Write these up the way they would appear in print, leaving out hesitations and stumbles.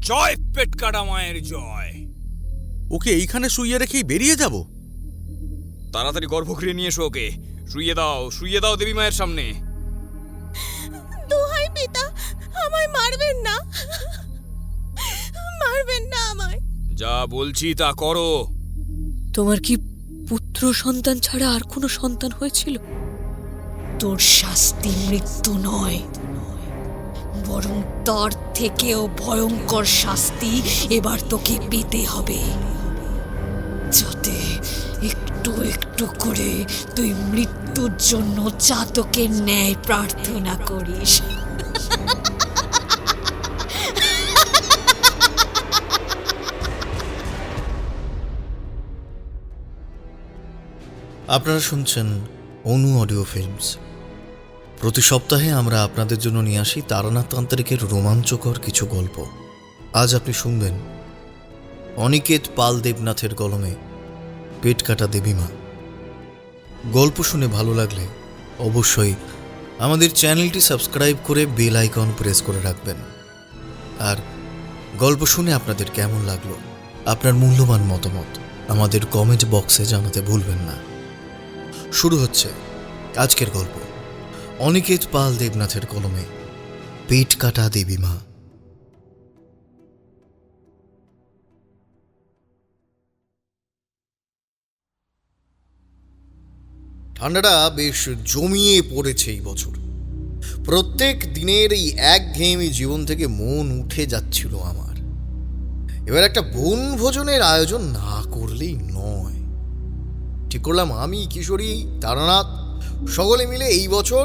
জয় পেটকাটা মায়ের জয়। ওকে এইখানে শুইয়ে রেখেই বেরিয়ে যাব? তাড়াতাড়ি গর্ভগৃহে নিয়ে এসো ওকে। শুইয়ে দাও দেবী মায়ের সামনে। দোহাই পিতা, আমায় মারবেন না, মারবেন না আমায়। যা বলছি তা করো। তোমার কি পুত্র সন্তান ছাড়া আর কোনো সন্তান হয়েছিল? তোর শাস্তি মৃত্যু নয়, বরং তার থেকেও ভয়ঙ্কর শাস্তি এবার তোকে পেতে হবে, যাতে একটু একটু করে তুই মৃত্যুর জন্য জাতকের ন্যায় প্রার্থনা করিস। আপনারা শুনছেন অনু অডিও ফিল্মস। প্রতি সপ্তাহে আমরা আপনাদের জন্য নিয়ে আসি তারানাথ তান্ত্রিকের রোমাঞ্চকর কিছু গল্প। আজ আপনি শুনবেন অনিকেত পাল দেবনাথের কলমে পেটকাটা দেবীমা। গল্প শুনে ভালো লাগলে অবশ্যই আমাদের চ্যানেলটি সাবস্ক্রাইব করে বেল আইকন প্রেস করে রাখবেন। আর গল্প শুনে আপনাদের কেমন লাগলো আপনার মূল্যবান মতামত আমাদের কমেন্ট বক্সে জানাতে ভুলবেন না। শুরু হচ্ছে আজকের গল্প, অনিকেত পাল দেবনাথের কলমে পেটকাটা দেবীমা। ঠান্ডাটা বেশ জমিয়ে পড়েছে এই বছর। প্রত্যেক দিনের এই একঘেয়েমি জীবন থেকে মন উঠে যাচ্ছিল আমার। এবার একটা বনভোজনের আয়োজন না করলেই নয়। ঠিক করলাম আমি, কিশোরী, তারানাথ সকলে মিলে এই বছর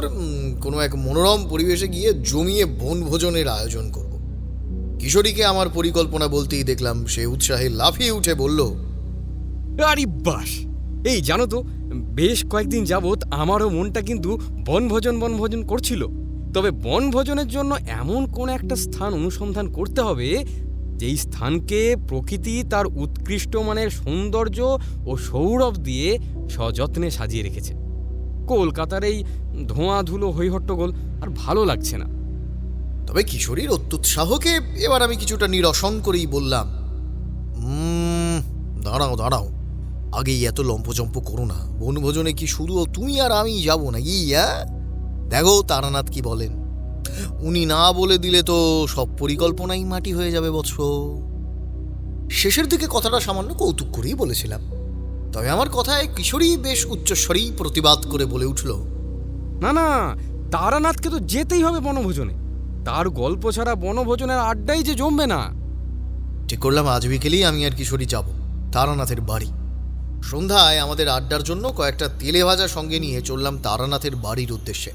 কোনো এক মনোরম পরিবেশে গিয়ে জমিয়ে বনভোজনের আয়োজন করব। কিশোরীকে আমার পরিকল্পনা বলতেই দেখলাম সে উৎসাহে লাফিয়ে উঠে বলল, আরে বাস, এই জানো তো, বেশ কয়েকদিন যাবৎ আমারও মনটা কিন্তু বনভোজন করছিল। তবে বনভোজনের জন্য এমন কোন একটা স্থান অনুসন্ধান করতে হবে যেই স্থানকে প্রকৃতি তার উৎকৃষ্ট মানের সৌন্দর্য ও সৌরভ দিয়ে সযত্নে সাজিয়ে রেখেছে। কলকাতার এই ধোঁয়া ধুলো হইহট্টগোল আর ভালো লাগছে না। তবে কিশোরীর অত্যুৎসাহকে এবার আমি কিছুটা নিরসন করেই বললাম, দাঁড়াও, আগেই এত লম্পজম্প করো না। বনভোজনে কি শুধু তুমি আর আমি যাবো নাকি? দেখো তারানাথ কি বলেন। উনি না বলে দিলে তো সব পরিকল্পনাই মাটি হয়ে যাবে বৎস। শেষের দিকে কথাটা সামান্য কৌতুক করেই বলেছিলাম, তবে আমার কথায় কিশোরী বেশ উচ্চস্বরেই প্রতিবাদ করে বলে উঠল, না, তারানাথকে তো যেতেই হবে বনভোজনে। তার গল্প ছাড়া বনভোজনের আড্ডাই যে জমবে না। ঠিক করলাম আজ বিকেলেই আমি আর কিশোরী যাব তারানাথের বাড়ি। সন্ধ্যায় আমাদের আড্ডার জন্য কয়েকটা তেলে ভাজা সঙ্গে নিয়ে চললাম তারানাথের বাড়ির উদ্দেশ্যে।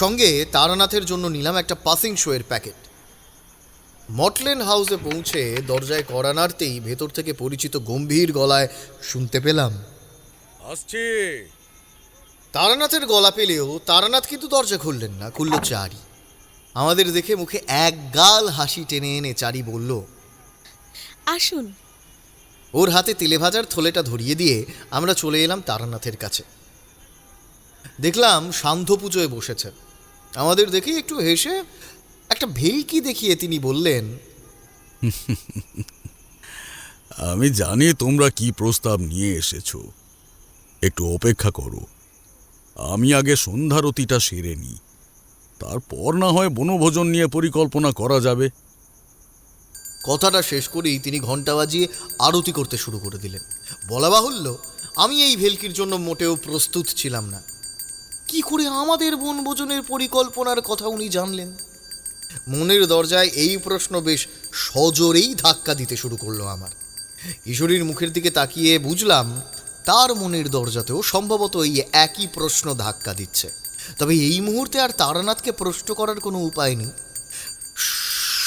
সঙ্গে তারানাথের জন্য নিলাম একটা পাসিং শোয়ের প্যাকেট। মটলেন হাউসে পৌঁছে দরজায় কড়া নাড়তেই ভেতর থেকে পরিচিত গম্ভীর গলায় শুনতে পেলাম, আসছে। তারানাথের গলা পেলেও তারানাথ কিন্তু দরজা খুললেন না, খুলল চারি। আমাদের দেখে মুখে এক গাল হাসি টেনে এনে চারি বলল, আসুন। ওর হাতে তেলে ভাজার থলেটা ধরিয়ে দিয়ে আমরা চলে এলাম তারানাথের কাছে। দেখলাম সান্ধ্য পুজোয় বসেছেন। আমাদের দেখেই একটু হেসে একটা ভেলকি দেখিয়ে তিনি বললেন, আমি জানি তোমরা কি প্রস্তাব নিয়ে এসেছো। একটু অপেক্ষা করো, আমি আগে সন্ধ্যারতিটা সেরে নিই, তারপর না হয় বনভোজন নিয়ে পরিকল্পনা করা যাবে। কথাটা শেষ করেই তিনি ঘণ্টা বাজিয়ে আরতি করতে শুরু করে দিলেন। বলা বাহুল্য, আমি এই ভেলকির জন্য মোটেও প্রস্তুত ছিলাম না। কি করে আমাদের বনভোজনের পরিকল্পনার কথা উনি জানলেন? মনের দরজায় এই প্রশ্ন বেশ সজোরেই ধাক্কা দিতে শুরু করলো আমার। কিশোরীর মুখের দিকে তাকিয়ে বুঝলাম তার মনের দরজাতেও সম্ভবত এই একই প্রশ্ন ধাক্কা দিচ্ছে। তবে এই মুহূর্তে আর তারানাথকে প্রশ্ন করার কোনো উপায় নেই।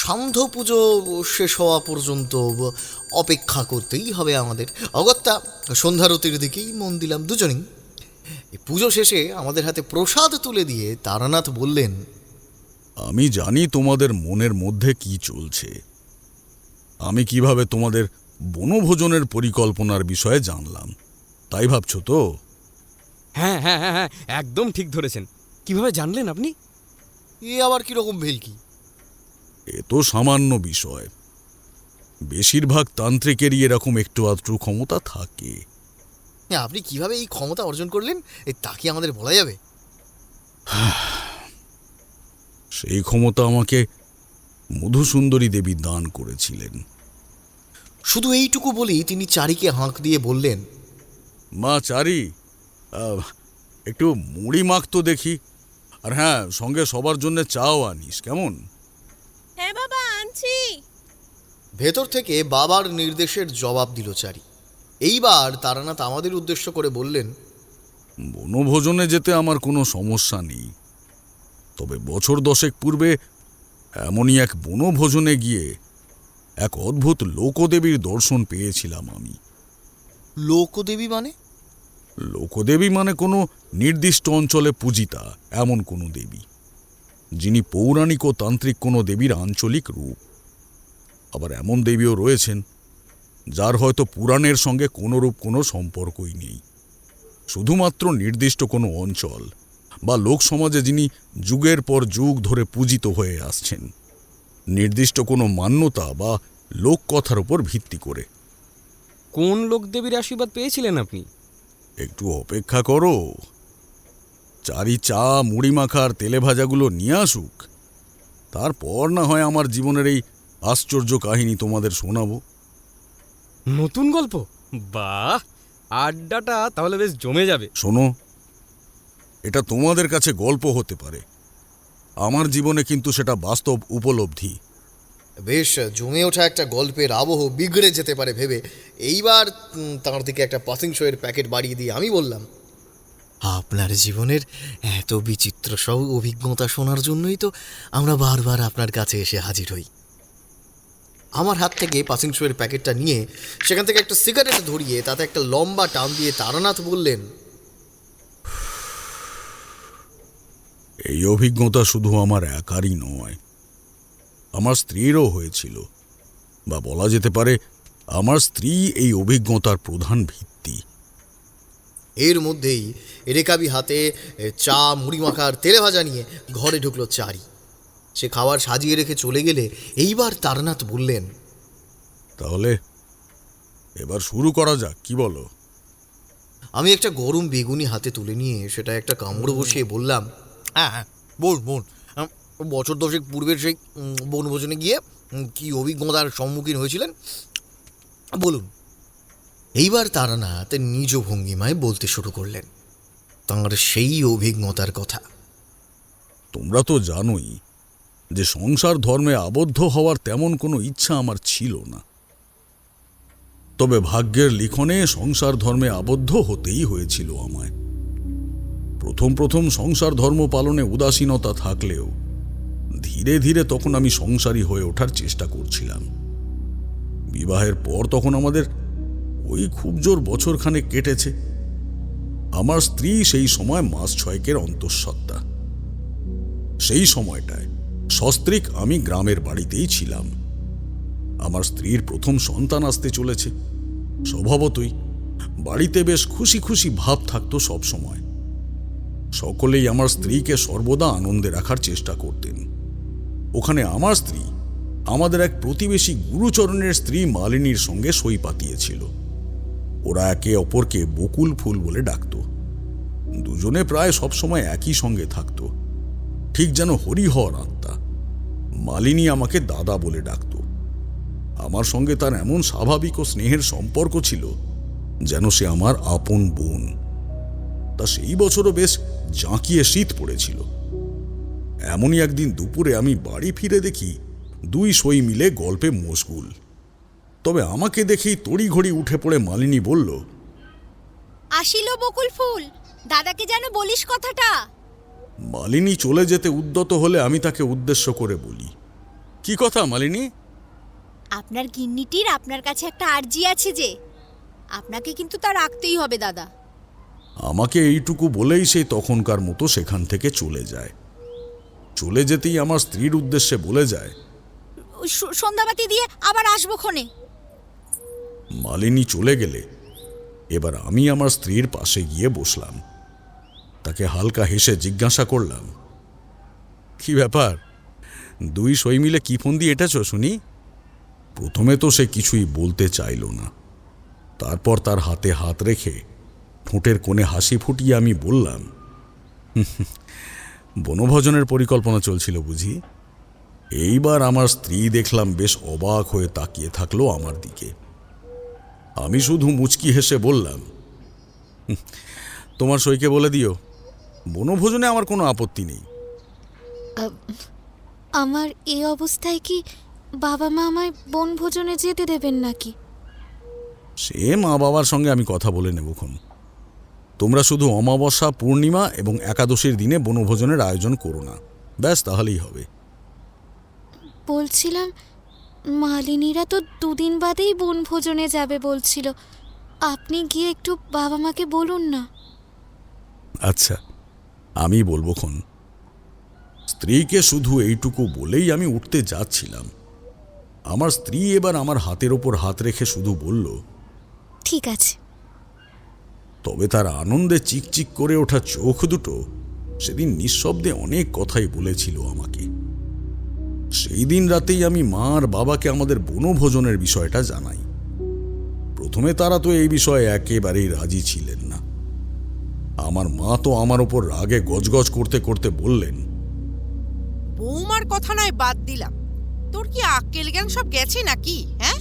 সান্ধ্য পুজো শেষ হওয়া পর্যন্ত অপেক্ষা করতেই হবে আমাদের। অগত্যা সন্ধ্যারতির দিকেই মন দিলাম দুজনেই। এই পুজো শেষে আমাদের হাতে প্রসাদ তুলে দিয়ে তারানাথ বললেন, আমি জানি তোমাদের মনের মধ্যে কি চলছে। আমি কিভাবে তোমাদের বনভোজনের পরিকল্পনার বিষয়ে জানলাম তাই ভাবছো তো? হ্যাঁ, একদম ঠিক ধরেছেন। কিভাবে জানলেন আপনি? এ আবার কিরকম ভেলকি? এ তো সামান্য বিষয়। বেশিরভাগ তান্ত্রিকেরই এরকম একটু আধটু ক্ষমতা থাকে। হ্যাঁ, আপনি কিভাবে এই ক্ষমতা অর্জন করলেন তা কি আমাদের বলা যাবে? সেই ক্ষমতা আমাকে মধুসুন্দরী দেবী দান করেছিলেন। শুধু এইটুকু বলেই তিনি চারিকে হাঁক দিয়ে বললেন, মা চারি, একটু মুড়ি মাখ তো দেখি, আর হ্যাঁ, সঙ্গে সবার জন্য চাও আনিস, কেমন? হ্যাঁ বাবা, আনছি। ভেতর থেকে বাবার নির্দেশের জবাব দিল চারি। এইবার তারানাথ আমাদের উদ্দেশ্য করে বললেন, বনভোজনে যেতে আমার কোনো সমস্যা নেই, তবে বছর 10 পূর্বে এমনই এক বনভোজনে গিয়ে এক অদ্ভুত লোকদেবীর দর্শন পেয়েছিলাম আমি। লোকদেবী মানে? লোকদেবী মানে কোনো নির্দিষ্ট অঞ্চলে পূজিতা এমন কোনো দেবী, যিনি পৌরাণিক ও তান্ত্রিক কোনো দেবীর আঞ্চলিক রূপ। আবার এমন দেবীও রয়েছেন যার হয়তো পুরাণের সঙ্গে কোনোরূপ কোনো সম্পর্কই নেই, শুধুমাত্র নির্দিষ্ট কোনো অঞ্চল বা লোক সমাজে যিনি যুগের পর যুগ ধরে পূজিত হয়ে আসছেন, নির্দিষ্ট কোনো মান্যতা বা লোককথার উপর ভিত্তি করে। কোন লোকদেবীর আশীর্বাদ পেয়েছিলেন আপনি? একটু অপেক্ষা করো, চারি চা মুড়ি মাখার তেলে ভাজাগুলো নিয়ে আসুক, তারপর না হয় আমার জীবনের এই আশ্চর্য কাহিনী তোমাদের শোনাবো। নতুন গল্প? বাহ, আড্ডাটা তাহলে বেশ জমে যাবে। শোনো, এটা তোমাদের কাছে গল্প হতে পারে, আমার জীবনে কিন্তু সেটা বাস্তব উপলব্ধি। বেশ জমে ওঠা একটা গল্পের আবহ বিগড়ে যেতে পারে ভেবে এইবার তাঁর দিকে একটা পাসিং শোয়ের প্যাকেট বাড়িয়ে দিয়ে আমি বললাম, আপনার জীবনের এত বিচিত্র সব অভিজ্ঞতা শোনার জন্যই তো আমরা বারবার আপনার কাছে এসে হাজির হই। আমার হাত থেকে পাসিং শোয়ের প্যাকেটটা নিয়ে সেখান থেকে একটা সিগারেট ধরিয়ে তাতে একটা লম্বা টান দিয়ে তারানাথ বললেন, এই অভিজ্ঞতা শুধু আমার একারই নয়, আমার স্ত্রীরও হয়েছিল, বা বলা যেতে পারে আমার স্ত্রী এই অভিজ্ঞতার প্রধান ভিত্তি। এর মধ্যেই রেকাবি হাতে চা মুড়ি মাখার তেলে ভাজা নিয়ে ঘরে ঢুকলো চারি। সে খাবার সাজিয়ে রেখে চলে গেলে এইবার তারানাথ বললেন, তাহলে এবার শুরু করা যাক, কি বলো? আমি একটা গরম বেগুনি হাতে তুলে নিয়ে সেটা একটা কামড় বসিয়ে বললাম, হ্যাঁ হ্যাঁ, বোন, বছর 10 পূর্বের সেই বনভোজনে গিয়ে কি অভিজ্ঞতার সম্মুখীন হয়েছিলেন বলুন। এইবার তারানাথ নিজ ভঙ্গিমায় বলতে শুরু করলেন তাঁর সেই অভিজ্ঞতার কথা। তোমরা তো জানোই যে সংসার ধর্মে আবদ্ধ হওয়ার তেমন কোনো ইচ্ছা আমার ছিল না, তবে ভাগ্যের লিখনে সংসার ধর্মে আবদ্ধ হতেই হয়েছিল আমায়। প্রথম সংসার ধর্ম পালনে উদাসীনতা থাকলেও ধীরে ধীরে তখন আমি সংসারী হয়ে ওঠার চেষ্টা করছিলাম। বিবাহের পর তখন আমাদের ওই খুব জোর বছরখানেক কেটেছে। আমার স্ত্রী সেই সময় মাস 6 অন্তঃসত্ত্বা। সেই সময়টায় সস্ত্রীক আমি গ্রামের বাড়িতেই ছিলাম। আমার স্ত্রীর প্রথম সন্তান আসতে চলেছে। স্বভাবতই বাড়িতে বেশ খুশি খুশি ভাব থাকতো সব সময়। সকলেই আমার স্ত্রীকে সর্বদা আনন্দে রাখার চেষ্টা করতেন। ওখানে আমার স্ত্রী আমাদের এক প্রতিবেশী গুরুচরণের স্ত্রী মালিনীর সঙ্গে সই পাতিয়েছিল। ওরা একে অপরকে বকুল ফুল বলে ডাকত। দুজনে প্রায় সবসময় একই সঙ্গে থাকত, ঠিক যেন হরিহর আত্মা। মালিনী আমাকে দাদা বলে ডাকত। আমার সঙ্গে তার এমন স্বাভাবিক ও স্নেহের সম্পর্ক ছিল যেন সে আমার আপন বোন। তা সেই বছরও বেশ জাঁকিয়ে শীত পড়েছিল। এমনই একদিন দুপুরে আমি বাড়ি ফিরে দেখি দুই সই মিলে গল্পে মশগুল। তবে আমাকে দেখেই তড়িঘড়ি উঠে পড়ে মালিনী বলল, আসিল বকুল ফুল, দাদাকে যেন বলিস কথাটা। মালিনী চলে যেতে উদ্যত হলে আমি তাকে উদ্দেশ্য করে বলি, কি কথা মালিনী? আপনার গিন্নিটির আপনার কাছে একটা আর্জি আছে যে আপনাকে কিন্তু তা রাখতেই হবে দাদা। আমাকে এইটুকু বলেই সে তখনকার মতো সেখান থেকে চলে যায়। চলে যেতেই আমার স্ত্রীর উদ্দেশ্যে বলে যায়, সন্ধ্যাবাতি দিয়ে আবার আসবো ক্ষণে। মালিনী চলে গেলে এবার আমি আমার স্ত্রীর পাশে গিয়ে বসলাম। তাকে হালকা হেসে জিজ্ঞাসা করলাম, কি ব্যাপার, দুই সই মিলে কি ফোন দিয়ে এঁটেছ শুনি? প্রথমে তো সে কিছুই বলতে চাইল না। তারপর তার হাতে হাত রেখে ঠোঁটের কোণে হাসি ফুটিয়ে আমি বললাম, বনভোজনের পরিকল্পনা চলছিল বুঝি? এইবার আমার স্ত্রী দেখলাম বেশ অবাক হয়ে তাকিয়ে থাকলো আমার দিকে। আমি শুধু মুচকি হেসে বললাম, তোমার সইকে বলে দিও, বনভোজনে আমার কোনো আপত্তি নেই। আমার এই অবস্থায় কি বাবা মা আমায় বনভোজনে যেতে দেবেন নাকি? সে মা বাবার সঙ্গে আমি কথা বলে নেবক্ষণ। তোমরা শুধু অমাবস্যা, পূর্ণিমা এবং একাদশীর দিনে বনভোজনের আয়োজন করো না, ব্যাস তাহলেই হবে। বলছিলাম, মালিনীরা তো 2 দিন বাদেই বনভোজনে যাবে বলছিল। আপনি গিয়ে একটু বাবা মাকে বলুন না। আচ্ছা, আমি বলবক্ষণ। স্ত্রীকে শুধু এইটুকু বলেই আমি উঠতে যাচ্ছিলাম। আমার স্ত্রী এবার আমার হাতের ওপর হাত রেখে শুধু বলল, ঠিক আছে। তবে তার আনন্দে চিকচিক করে ওঠা চোখ দুটো সেদিন নিঃশব্দে অনেক কথাই বলেছিল আমাকে। সেই দিন রাতেই আমি মা আর বাবাকে আমাদের বনভোজনের বিষয়টা জানাই। প্রথমে তারা তো এই বিষয়ে একেবারেই রাজি ছিলেন না। আমার মা তো আমার ওপর রাগে গজগজ করতে করতে বললেন, বৌমার কথা নয় বাদ দিলাম, তোর কি আক্কেল জ্ঞান সব গেছে নাকি? হ্যাঁ,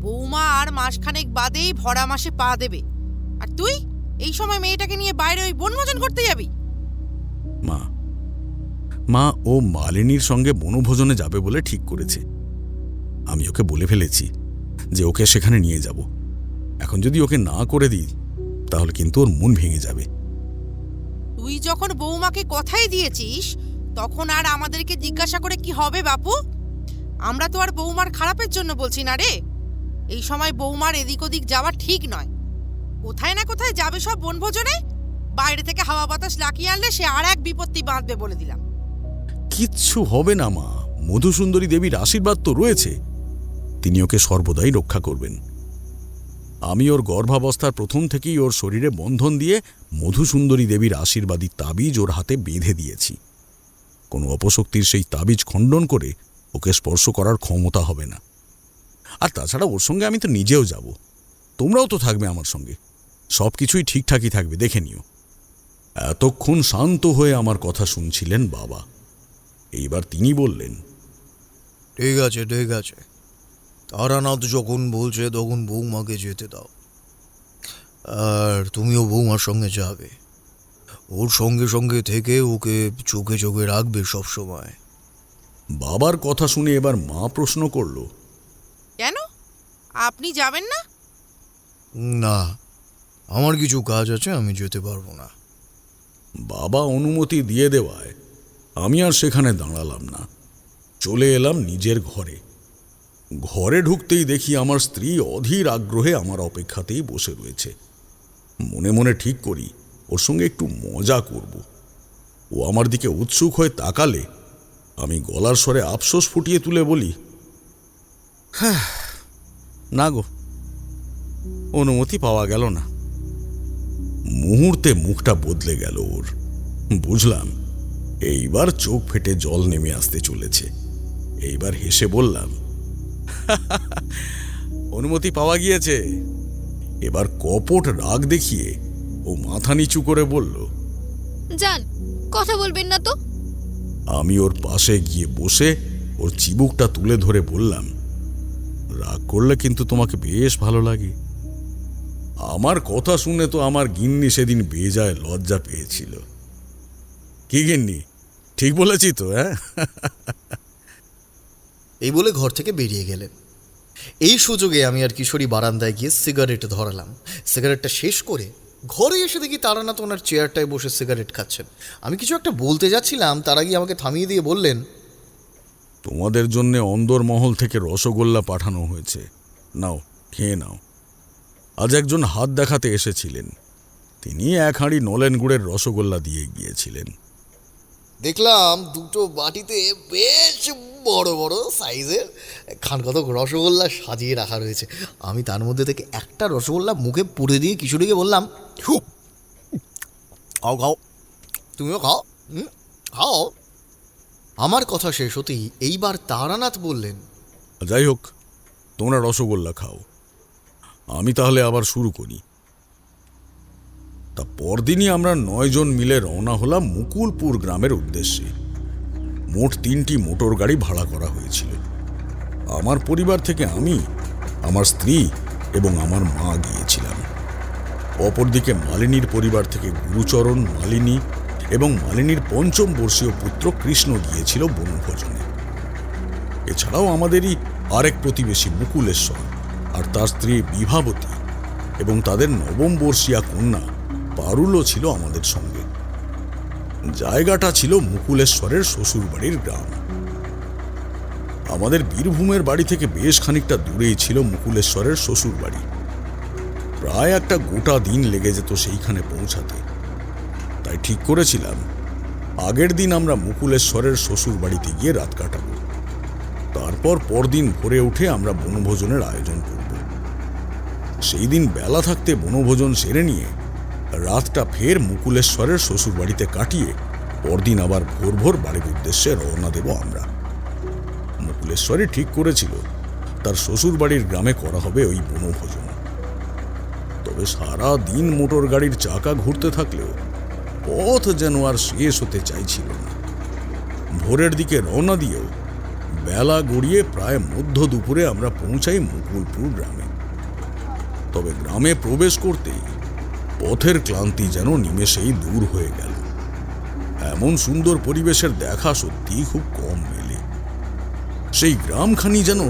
বৌমা আর মাসখানেক বাদেই ভরা মাসে পা দেবে, আর তুই এই সময় মেয়েটাকে নিয়ে বাইরে ওই বনভোজন করতে যাবি? মা ও মালিনীর সঙ্গে বনভোজনে যাবে বলে ঠিক করেছে। আমি ওকে বলে ফেলেছি যে ওকে সেখানে নিয়ে যাব। এখন যদি ওকে না করে দিই তাহলে কিন্তু ওর মন ভেঙে যাবে। তুই যখন বৌমাকে কথাই দিয়েছিস তখন আর আমাদেরকে জিজ্ঞাসা করে কি হবে বাপু? আমরা তো আর বৌমার খারাপের জন্য বলছি না রে। এই সময় বৌমার এদিক ওদিক যাওয়া ঠিক নয়। কোথায় না কোথায় যাবে সব বনভোজনে, বাইরে থেকে হাওয়া বাতাস লাকিয়ে আনলে সে আর এক বিপত্তি বাঁধবে বলে দিলাম। কিচ্ছু হবে না মা, মধুসুন্দরী দেবীর আশীর্বাদ তো রয়েছে, তিনি ওকে সর্বদাই রক্ষা করবেন। আমি ওর গর্ভাবস্থার প্রথম থেকেই ওর শরীরে বন্ধন দিয়ে মধুসুন্দরী দেবীর আশীর্বাদী তাবিজ ওর হাতে বেঁধে দিয়েছি। কোনো অপশক্তির সেই তাবিজ খণ্ডন করে ওকে স্পর্শ করার ক্ষমতা হবে না। আর তাছাড়া ওর সঙ্গে আমি তো নিজেও যাব, তোমরাও তো থাকবে আমার সঙ্গে, সব কিছুই ঠিকঠাকই থাকবে, দেখে নিও। এতক্ষণ শান্ত হয়ে আমার কথা শুনছিলেন বাবা। এইবার তিনি বললেন, ঠিক আছে ঠিক আছে, তারানাথ যখন বলছে তখন বৌমাকে যেতে দাও। আর তুমিও বৌমার সঙ্গে যাবে, ওর সঙ্গে সঙ্গে থেকে ওকে চোখে চোখে রাখবে সব সময়। বাবার কথা শুনে এবার মা প্রশ্ন করল, কেন আপনি যাবেন না? না, আমার কিছু কাজ আছে, আমি যেতে পারবো না। বাবা অনুমতি দিয়ে দেওয়ায় আমি আর সেখানে দাঁড়ালাম না, চলে এলাম নিজের ঘরে। ঘরে ঢুকতেই দেখি আমার স্ত্রী অধীর আগ্রহে আমার অপেক্ষাতেই বসে রয়েছে। মনে মনে ঠিক করি ওর সঙ্গে একটু মজা করব। ও আমার দিকে উৎসুক হয়ে তাকালে আমি গলার স্বরে আফসোস ফুটিয়ে তুলে বলি, হ্যাঁ না গো, অনুমতি পাওয়া গেল না। মুহূর্তে মুখটা বদলে গেল ওর। বুঝলাম এইবার চোখ ফেটে জল নেমে আসতে চলেছে। এইবার হেসে বললাম, অনুমতি পাওয়া গিয়েছে। এবার কপট রাগ দেখিয়ে ও মাথা নিচু করে বলল, যান, কথা বলবেন না তো। আমি ওর পাশে গিয়ে বসে ওর চিবুকটা তুলে ধরে বললাম, রাগ করলে কিন্তু তোমাকে বেশ ভালো লাগে। আমার কথা শুনে তো আমার গিন্নি সেদিন বেজায় লজ্জা পেয়েছিল। কি গিন্নি, ঠিক বলেছি তো? হ্যাঁ, এই বলে ঘর থেকে বেরিয়ে গেলেন। এই সুযোগে আমি আর কিশোরী বারান্দায় গিয়ে সিগারেট ধরালাম। সিগারেটটা শেষ করে ঘরে এসে দেখি তারানাথ ওনার চেয়ারটায় বসে সিগারেট খাচ্ছেন। আমি কিছু একটা বলতে যাচ্ছিলাম, তার আগে আমাকে থামিয়ে দিয়ে বললেন, তোমাদের জন্য অন্দরমহল থেকে রসগোল্লা পাঠানো হয়েছে, নাও খেয়ে নাও। আজ একজন হাত দেখাতে এসেছিলেন, তিনি 1 হাঁড়ি নলেন গুড়ের রসগোল্লা দিয়ে গিয়েছিলেন। দেখলাম দুটো বাটিতে বেশ বড় বড় সাইজের খানকতক রসগোল্লা সাজিয়ে রাখা রয়েছে। আমি তার মধ্যে থেকে একটা রসগোল্লা মুখে পুড়ে দিয়ে কিশোরীকে বললাম, খাও খাও, তুমিও খাও, খাও। আমার কথা শেষ হতেই এইবার তারানাথ বললেন, যাই হোক, তোমরা রসগোল্লা খাও, আমি তাহলে আবার শুরু করি। তা পরদিনই আমরা 9 জন মিলে রওনা হলাম মুকুলপুর গ্রামের উদ্দেশ্যে। মোট 3টি মোটর গাড়ি ভাড়া করা হয়েছিল। আমার পরিবার থেকে আমি, আমার স্ত্রী এবং আমার মা গিয়েছিলাম। অপরদিকে মালিনীর পরিবার থেকে গুরুচরণ, মালিনী এবং মালিনীর 5ম বর্ষীয় পুত্র কৃষ্ণ গিয়েছিল বনভোজনে। এছাড়াও আমাদেরই আরেক প্রতিবেশী মুকুলেশ্বর আর তার স্ত্রী বিভাবতী এবং তাদের 9ম বর্ষীয়া কন্যা পারুলও ছিল আমাদের সঙ্গে। জায়গাটা ছিল মুকুলেশ্বরের শ্বশুরবাড়ির গ্রাম। আমাদের বীরভূমের বাড়ি থেকে বেশ খানিকটা দূরেই ছিল মুকুলেশ্বরের শ্বশুরবাড়ি। প্রায় একটা গোটা দিন লেগে যেত সেইখানে পৌঁছাতে। তাই ঠিক করেছিলাম আগের দিন আমরা মুকুলেশ্বরের শ্বশুরবাড়িতে গিয়ে রাত কাটাবো। তারপর পরদিন ভোরে উঠে আমরা বনভোজনের আয়োজন করব। সেই দিন বেলা থাকতে বনভোজন সেরে নিয়ে রাতটা ফের মুকুলেশ্বরের শ্বশুরবাড়িতে কাটিয়ে পরদিন আবার ভোর ভোর বাড়ির উদ্দেশ্যে রওনা দেব আমরা। মুকুলেশ্বরই ঠিক করেছিল তার শ্বশুরবাড়ির গ্রামে করা হবে ওই বনভোজন। তবে সারা দিন মোটর গাড়ির চাকা ঘুরতে থাকলেও পথ যেন আর শেষ হতে চাইছিল না। ভোরের দিকে রওনা দিয়েও বেলা গড়িয়ে প্রায় মধ্য দুপুরে আমরা পৌঁছাই মুকুলপুর গ্রামে। তবে গ্রামে প্রবেশ করতেই পথের ক্লান্তি যেন নিমেষেই দূর হয়ে গেল। এমন সুন্দর পরিবেশের দেখা সত্যিই খুব কম মেলে। সেই গ্রামখানি যেন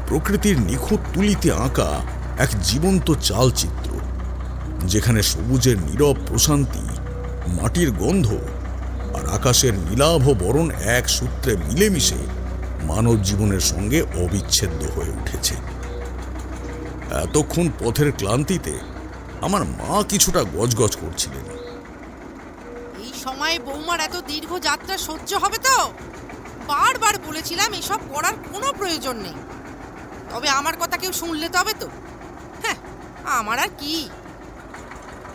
প্রকৃতির নিখুঁত তুলিতে আঁকা এক জীবন্ত চালচিত্র, যেখানে সবুজের নীরব প্রশান্তি, মাটির গন্ধ আর আকাশের নীলাভ বরণ এক সূত্রে মিলেমিশে মানব জীবনের সঙ্গে অবিচ্ছেদ্য হয়ে উঠেছে। এতক্ষণ পথের ক্লান্তিতে আমার মা কিছুটা গজগজ করছিলেন। এই সময়ে বৌমার এত দীর্ঘ যাত্রা সহ্য হবে তো? বারবার বলেছিলাম এসব করার কোনো প্রয়োজন নেই। তবে আমার কথা কেউ শুনলে তবে তো। হ্যাঁ, আমার আর কি।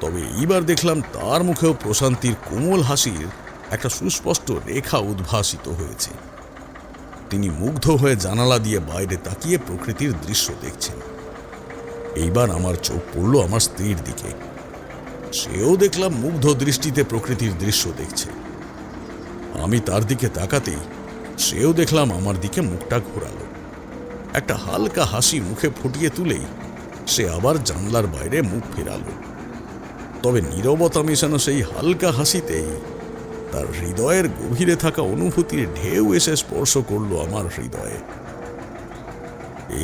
তবে এইবার দেখলাম তার মুখেও প্রশান্তির কোমল হাসির একটা সুস্পষ্ট রেখা উদ্ভাসিত হয়েছে। তিনি মুগ্ধ হয়ে জানালা দিয়ে বাইরে তাকিয়ে প্রকৃতির দৃশ্য দেখছেন। এইবার আমার চোখ পড়ল আমার স্ত্রীর দিকে। সেও দেখলাম মুগ্ধ দৃষ্টিতে প্রকৃতির দৃশ্য দেখছে। আমি তার দিকে তাকাতেই সেও দেখলাম আমার দিকে মুখটা ঘোরালো। একটা হালকা হাসি মুখে ফুটিয়ে তুলেই সে আবার জানলার বাইরে মুখ ফেরালো। তবে নীরবতা মেশানো সেই হালকা হাসিতেই তার হৃদয়ের গভীরে থাকা অনুভূতির ঢেউ এসে স্পর্শ করলো আমার হৃদয়ে।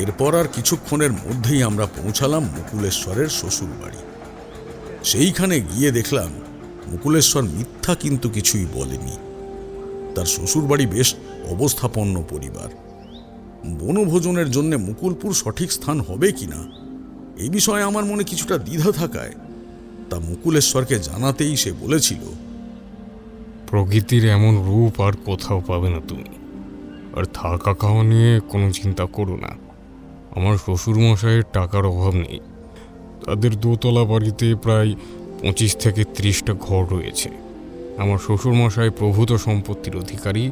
এরপর আর কিছুক্ষণের মধ্যেই আমরা পৌঁছালাম মুকুলেশ্বরের শ্বশুরবাড়ি। সেইখানে গিয়ে দেখলাম মুকুলেশ্বর মিথ্যা কিন্তু কিছুই বলেনি। তার শ্বশুরবাড়ি বেশ অবস্থাপন্ন পরিবার। বনভোজনের জন্য মুকুলপুর সঠিক স্থান হবে কিনা এই বিষয়ে আমার মনে কিছুটা দ্বিধা থাকায় তা মুকুলেশ্বরকে জানাতেই সে বলেছিল, প্রকৃতির এমন রূপ আর কোথাও পাবে না তুমি। আর থাকা খাওয়া নিয়ে কোনো চিন্তা করো না। আমার শ্বশুরমশাইয়ের টাকার অভাব নেই। তাদের দোতলা বাড়িতে প্রায় 25 থেকে 30টা ঘর রয়েছে। আমার শ্বশুরমশাই প্রভূত সম্পত্তির অধিকারী,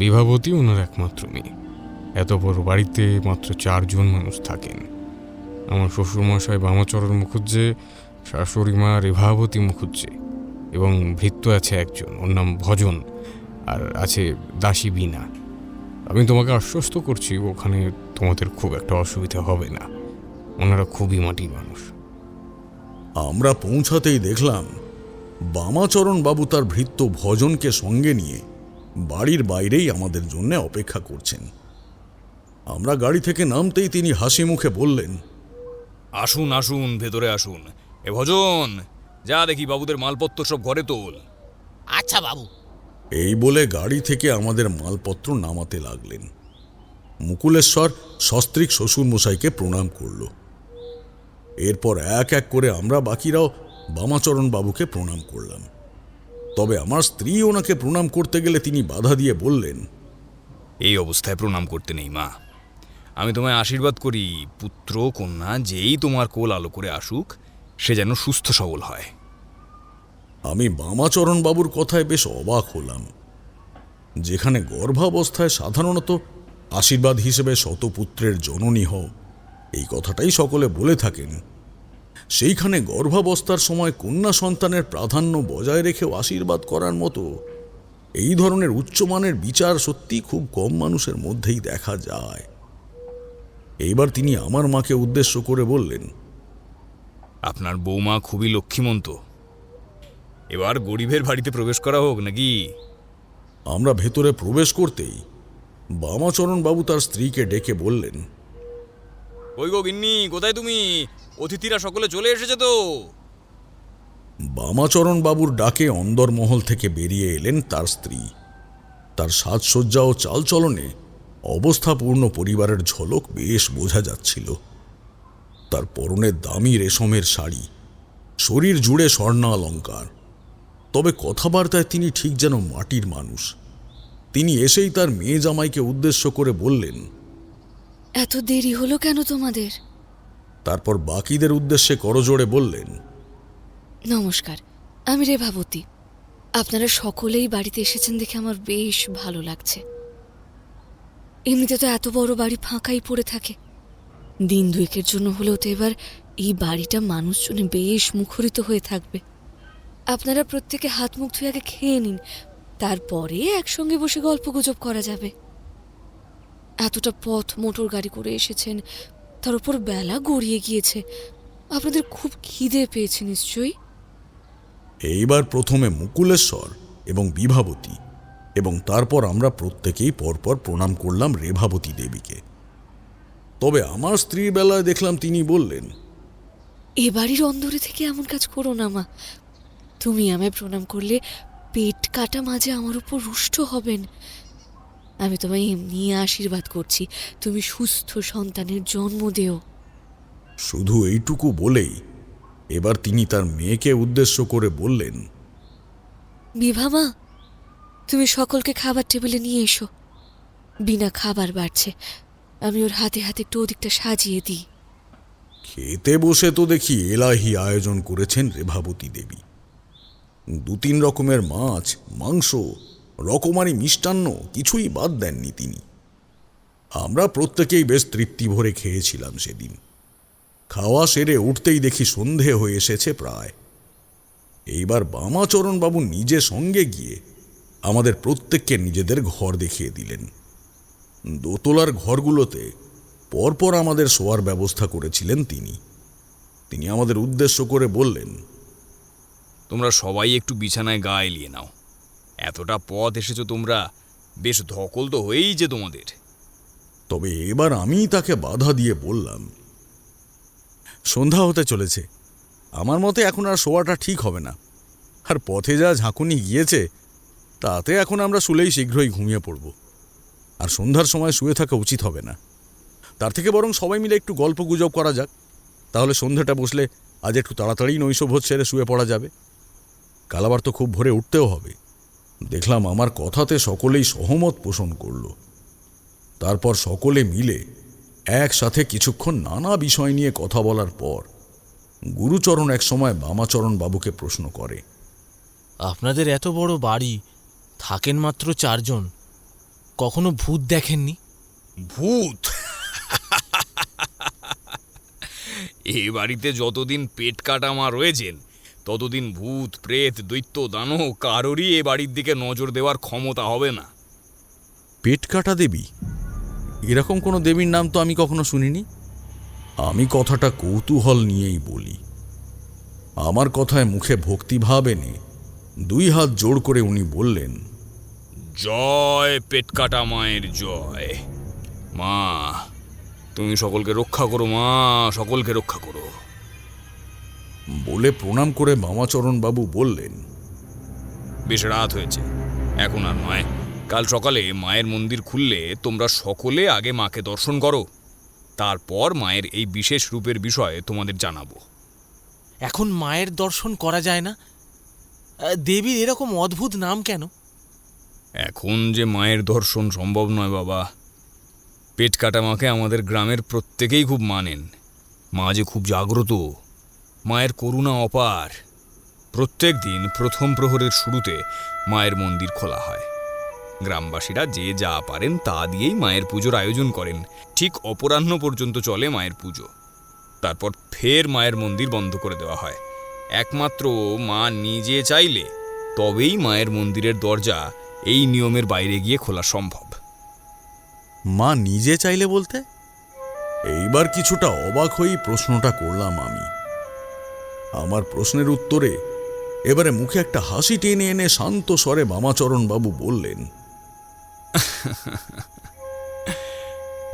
বিভাবতী ওনার একমাত্র মেয়ে। এত বড় বাড়িতে মাত্র 4 জন মানুষ থাকেন। আমার শ্বশুরমশাই বামাচরণ মুখুজ্জে, শাশুড়ি মা রেভাবতী মুখুজ্জে এবং ভৃত্য আছে একজন, ওর নাম ভজন, আর আছে দাসী বীণা। আমি তোমাকে আশ্বস্ত করছি ওখানে তোমাদের খুব একটা অসুবিধা হবে না। ওনারা খুবই মাটির মানুষ। আমরা পৌঁছাতেই দেখলাম বামাচরণ বাবু তার ভৃত্য ভজনকে সঙ্গে নিয়ে বাড়ির বাইরেই আমাদের জন্য অপেক্ষা করছেন। আমরা গাড়ি থেকে নামতেই তিনি হাসি মুখে বললেন, আসুন আসুন, ভেতরে আসুন। এ ভজন, যা দেখি বাবুদের মালপত্র সব ঘরে তোল। আচ্ছা বাবু। এই বলে গাড়ি থেকে আমাদের মালপত্র নামাতে লাগলেন। মুকুলেশ্বর সস্ত্রীক শ্বশুরমশাইকে প্রণাম করল। এরপর এক এক করে আমরা বাকিরাও বামাচরণ বাবুকে প্রণাম করলাম। তবে আমার স্ত্রী ওনাকে প্রণাম করতে গেলে তিনি বাধা দিয়ে বললেন, এই অবস্থায় প্রণাম করতে নেই মা। আমি তোমায় আশীর্বাদ করি, পুত্র কন্যা যেই তোমার কোল আলো করে আসুক, সে যেন সুস্থ সবল হয়। আমি বামাচরণ বাবুর কথায় বেশ অবাক হলাম। যেখানে গর্ভাবস্থায় সাধারণত আশীর্বাদ হিসেবে শতপুত্রের জননী হও, এই কথাটাই সকলে বলে থাকেন, সেইখানে গর্ভাবস্থার সময় কন্যা সন্তানের প্রাধান্য বজায় রেখেও আশীর্বাদ করার মতো এই ধরনের উচ্চমানের বিচার সত্যি খুব কম মানুষের মধ্যেই দেখা যায়। এইবার তিনি আমার মাকে উদ্দেশ্য করে বললেন, আপনার বৌমা খুবই লক্ষ্মীমন্ত। এবার গরিবের বাড়িতে প্রবেশ করা হোক নাকি? আমরা ভেতরে প্রবেশ করতেই বামাচরণ বাবু তার স্ত্রীকে ডেকে বললেন, ওই গো গিন্নি, কোথায় তুমি? অতিথিরা সকলে চলে এসেছে তো। বামাচরণ বাবুর ডাকে অন্দরমহল থেকে বেরিয়ে এলেন তার স্ত্রী। তার সাজসজ্জা ও চালচলনে অবস্থাপূর্ণ পরিবারের ঝলক বেশ বোঝা যাচ্ছিল। তার পরনে দামি রেশমের শাড়ি, শরীর জুড়ে স্বর্ণালঙ্কার, তবে কথাবার্তায় তিনি ঠিক যেন মাটির মানুষ। তিনি এসেই তার মেয়ে জামাইকে উদ্দেশ্য করে বললেন, এত দেরি হলো কেন তোমাদের? তারপর বাকিদের উদ্দেশ্যে করজোড়ে বললেন, নমস্কার, আমি রেভাবতী। আপনারা সকলেই বাড়িতে এসেছেন দেখে আমার বেশ ভালো লাগছে। এমনিতে তো এত বড় বাড়ি ফাঁকাই পড়ে থাকে। দিন দুয়েকের জন্য হলেও তো এবার এই বাড়িটা মানুষজনে বেশ মুখরিত হয়ে থাকবে। আপনারা প্রত্যেকে হাত মুখ ধুয়ে আগে খেয়ে নিন, তারপরে একসঙ্গে বসে গল্পগুজব করা যাবে। এতটা পথ মোটর গাড়ি করে এসেছেন, তার উপর বেলা গড়িয়ে গিয়েছে। আপনাদের খুব খিদে পেয়েছে নিশ্চয়ই। এইবার প্রথমে মুকুলেশ্বর এবং বিভাবতী এবং তারপর আমরা প্রত্যেকেই পরপর প্রণাম করলাম রেভাবতী দেবীকে। তবে আমার স্ত্রীর বেলায় দেখলাম তিনি বললেন, এ বাড়ির অন্দরে থেকে এমন কাজ করো না মা। তুমি আমায় প্রণাম করলে পেট কাটা মাঝে আমার উপর রুষ্ট হবেন। আমি তোমায় এমনি আশীর্বাদ করছি, তুমি সুস্থ সন্তানের জন্ম দেও। শুধু এইটুকু বলেই এবার তিনি তার মেয়েকে উদ্দেশ্য করে বললেন, বিভা মা, তুমি সকলকে খাবার টেবিলে নিয়ে এসো। বিনা খাবার বাড়ছে, আমি ওর হাতে হাতে একটু ওদিকটা সাজিয়ে দিই। খেতে বসে তো দেখি এলাহি আয়োজন করেছেন রেভাবতী দেবী। 2-3 রকমের মাছ, মাংস, রকমারি মিষ্টান্ন কিছুই বাদ দেননি তিনি। আমরা প্রত্যেকেই বেশ তৃপ্তি ভরে খেয়েছিলাম সেদিন। খাওয়া সেরে উঠতেই দেখি সন্ধে হয়ে এসেছে প্রায়। এইবার বামাচরণবাবু নিজে সঙ্গে গিয়ে আমাদের প্রত্যেককে নিজেদের ঘর দেখিয়ে দিলেন। দোতলার ঘরগুলোতে পরপর আমাদের শোয়ার ব্যবস্থা করেছিলেন তিনি। তিনি আমাদের উদ্দেশ্য করে বললেন, তোমরা সবাই একটু বিছানায় গা এলিয়ে নাও। এতটা পথ এসেছো তোমরা, বেশ ধকল তো হয়েই যে তোমাদের। তবে এবার আমি তাকে বাধা দিয়ে বললাম, সন্ধ্যা হতে চলেছে, আমার মতে এখন আর শোয়াটা ঠিক হবে না। আর পথে যা ঝাঁকুনি গিয়েছে তাতে এখন আমরা শুলেই শীঘ্রই ঘুমিয়ে পড়ব। আর সন্ধ্যার সময় শুয়ে থাকা উচিত হবে না। তার থেকে বরং সবাই মিলে একটু গল্প গুজব করা যাক, তাহলে সন্ধ্যাটা বসলে আজ একটু তাড়াতাড়ি নৈশভোজ সেরে শুয়ে পড়া যাবে। কাল আবার তো খুব ভোরে উঠতেও হবে। দেখলাম আমার কথাতে সকলেই সহমত পোষণ করল। তারপর সকলে মিলে একসাথে কিছুক্ষণ নানা বিষয় নিয়ে কথা বলার পর গুরুচরণ একসময় বামাচরণ বাবুকে প্রশ্ন করে, আপনাদের এত বড় বাড়ি, থাকেন মাত্র 4 জন, কখনো ভূত দেখেননি? ভূত? এ বাড়িতে যতদিন পেট কাটা মা রয়েছেন ততদিন ভূত, প্রেত, দৈত্য, দানব কারোরই এ বাড়ির দিকে নজর দেওয়ার ক্ষমতা হবে না। পেট কাটা দেবী? এরকম কোনো দেবীর নাম তো আমি কখনো শুনিনি। আমি কথাটা কৌতূহল নিয়েই বলি। আমার কথায় মুখে ভক্তিভাব এনে 2 হাত জোড় করে উনি বললেন, জয় পেট কাটা মায়ের জয়। মা, তুমি সকলকে রক্ষা করো মা, সকলকে রক্ষা করো। বলে প্রণাম করে বামাচরণ বাবু বললেন, বেশ রাত হয়েছে, এখন আর নয়। কাল সকালে মায়ের মন্দির খুললে তোমরা সকলে আগে মাকে দর্শন করো, তারপর মায়ের এই বিশেষ রূপের বিষয়ে তোমাদের জানাবো। এখন মায়ের দর্শন করা যায় না? দেবীর এরকম অদ্ভুত নাম কেন? এখন যে মায়ের দর্শন সম্ভব নয় বাবা। পেট কাটা মাকে আমাদের গ্রামের প্রত্যেকেই খুব মানেন। মা যে খুব জাগ্রত, মায়ের করুণা অপার। প্রত্যেক দিন প্রথম প্রহরের শুরুতে মায়ের মন্দির খোলা হয়। গ্রামবাসীরা যে যা পারেন তা দিয়েই মায়ের পুজোর আয়োজন করেন। ঠিক অপরাহ্ন পর্যন্ত চলে মায়ের পুজো। তারপর ফের মায়ের মন্দির বন্ধ করে দেওয়া হয়। একমাত্র মা নিজে চাইলে তবেই মায়ের মন্দিরের দরজা এই নিয়মের বাইরে গিয়ে খোলা সম্ভব। মা নিজে চাইলে বলতে? এইবার কিছুটা অবাক হয়েই প্রশ্নটা করলাম আমি। আমার প্রশ্নের উত্তরে এবারে মুখে একটা হাসি টেনে এনে শান্ত স্বরে বামাচরণ বাবু বললেন,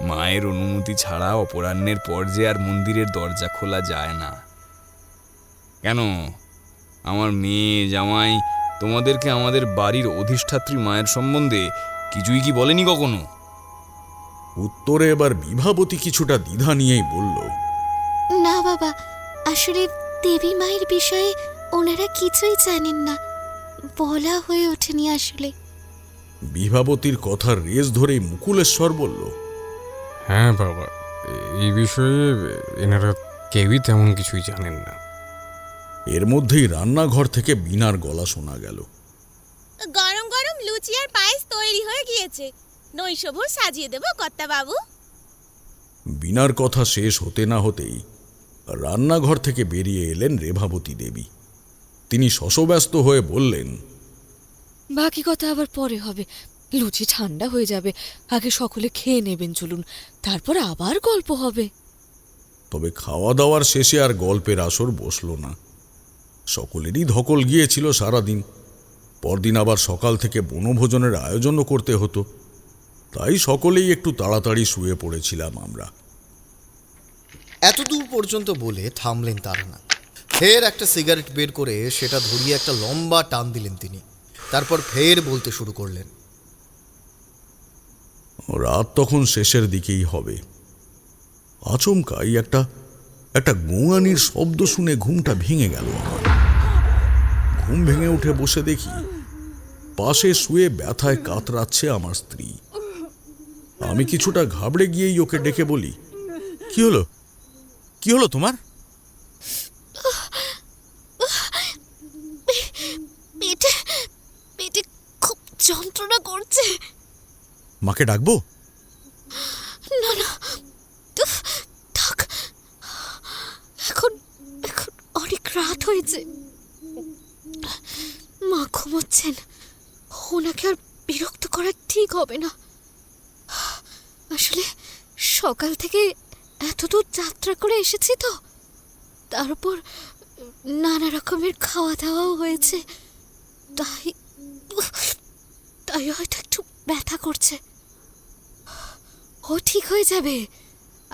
মায়ের অনুমতি ছাড়া অপরাহ্নের পর যে আর মন্দিরের দরজা খোলা যায় না। কেন, আমার মেয়ে জামাই তোমাদেরকে আমাদের বাড়ির অধিষ্ঠাত্রী মায়ের সম্বন্ধে কিছুই কি বলেনি কখনো? উত্তরে এবার বিভাবতী কিছুটা দ্বিধা নিয়েই বলল, না বাবা, আসলে দেবী মায়ের বিষয়ে ওনারা কিছুই জানেন না, বলা হয়ে ওঠেনি আসলে। বিভাবতীর কথার রেশ ধরেই মুকুলেশ্বর বলল, হ্যাঁ বাবা, এই বিষয়ে এনারা কেউই তেমন কিছুই জানেন না। এর মধ্যেই রান্নাঘর থেকে বিনার গলা শোনা গেল, গরম গরম লুচি আর পায়েস তৈরি হয়ে গিয়েছে, নৈশভোর সাজিয়ে দেব কর্তা বাবু। বিনার কথা শেষ হতে না হতেই রান্নাঘর থেকে বেরিয়ে এলেন রেভাবতী দেবী। তিনি শশব্যস্ত হয়ে বললেন, বাকি কথা আবার পরে হবে, লুচি ঠান্ডা হয়ে যাবে, আগে সকলে খেয়ে নেবেন চলুন, তারপর আবার গল্প হবে। তবে খাওয়া দাওয়ার শেষে আর গল্পের আসর বসল না। সকলেরই ধকল গিয়েছিল সারাদিন। পরদিন আবার সকাল থেকে বনভোজনের আয়োজনও করতে হতো, তাই সকলেই একটু তাড়াতাড়ি শুয়ে পড়েছিলাম আমরা। এতদূর পর্যন্ত বলে থামলেন তারা না। ফের একটা সিগারেট বের করে সেটা ধরিয়ে একটা লম্বা টান দিলেন তিনি। তারপর ফের বলতে শুরু করলেন, রাত তখন শেষের দিকেই হবে। আচমকাই একটা গোঙানির শব্দ শুনে ঘুমটা ভেঙে গেল আমার। ঘুম ভেঙে উঠে বসে দেখি পাশে শুয়ে ব্যথায় কাতরাচ্ছে আমার স্ত্রী। আমি কিছুটা ঘাবড়ে গিয়েই ওকে ডেকে বলি, কি হলো, কি হলো তোমার? পেটে পেটে খুব যন্ত্রণা করছে। মাকে ডাকবো? না না, থাক, এখন এখন অনেক রাত হয়েছে, মা ঘুমোচ্ছেন, ওনাকে আর বিরক্ত করা ঠিক হবে না। আসলে সকাল থেকে এতদূর যাত্রা করে এসেছি তো, তার উপর নানা রকমের খাওয়া দাওয়াও হয়েছে, তাই তাই হয়তো একটু ব্যথা করছে। ও ঠিক হয়ে যাবে,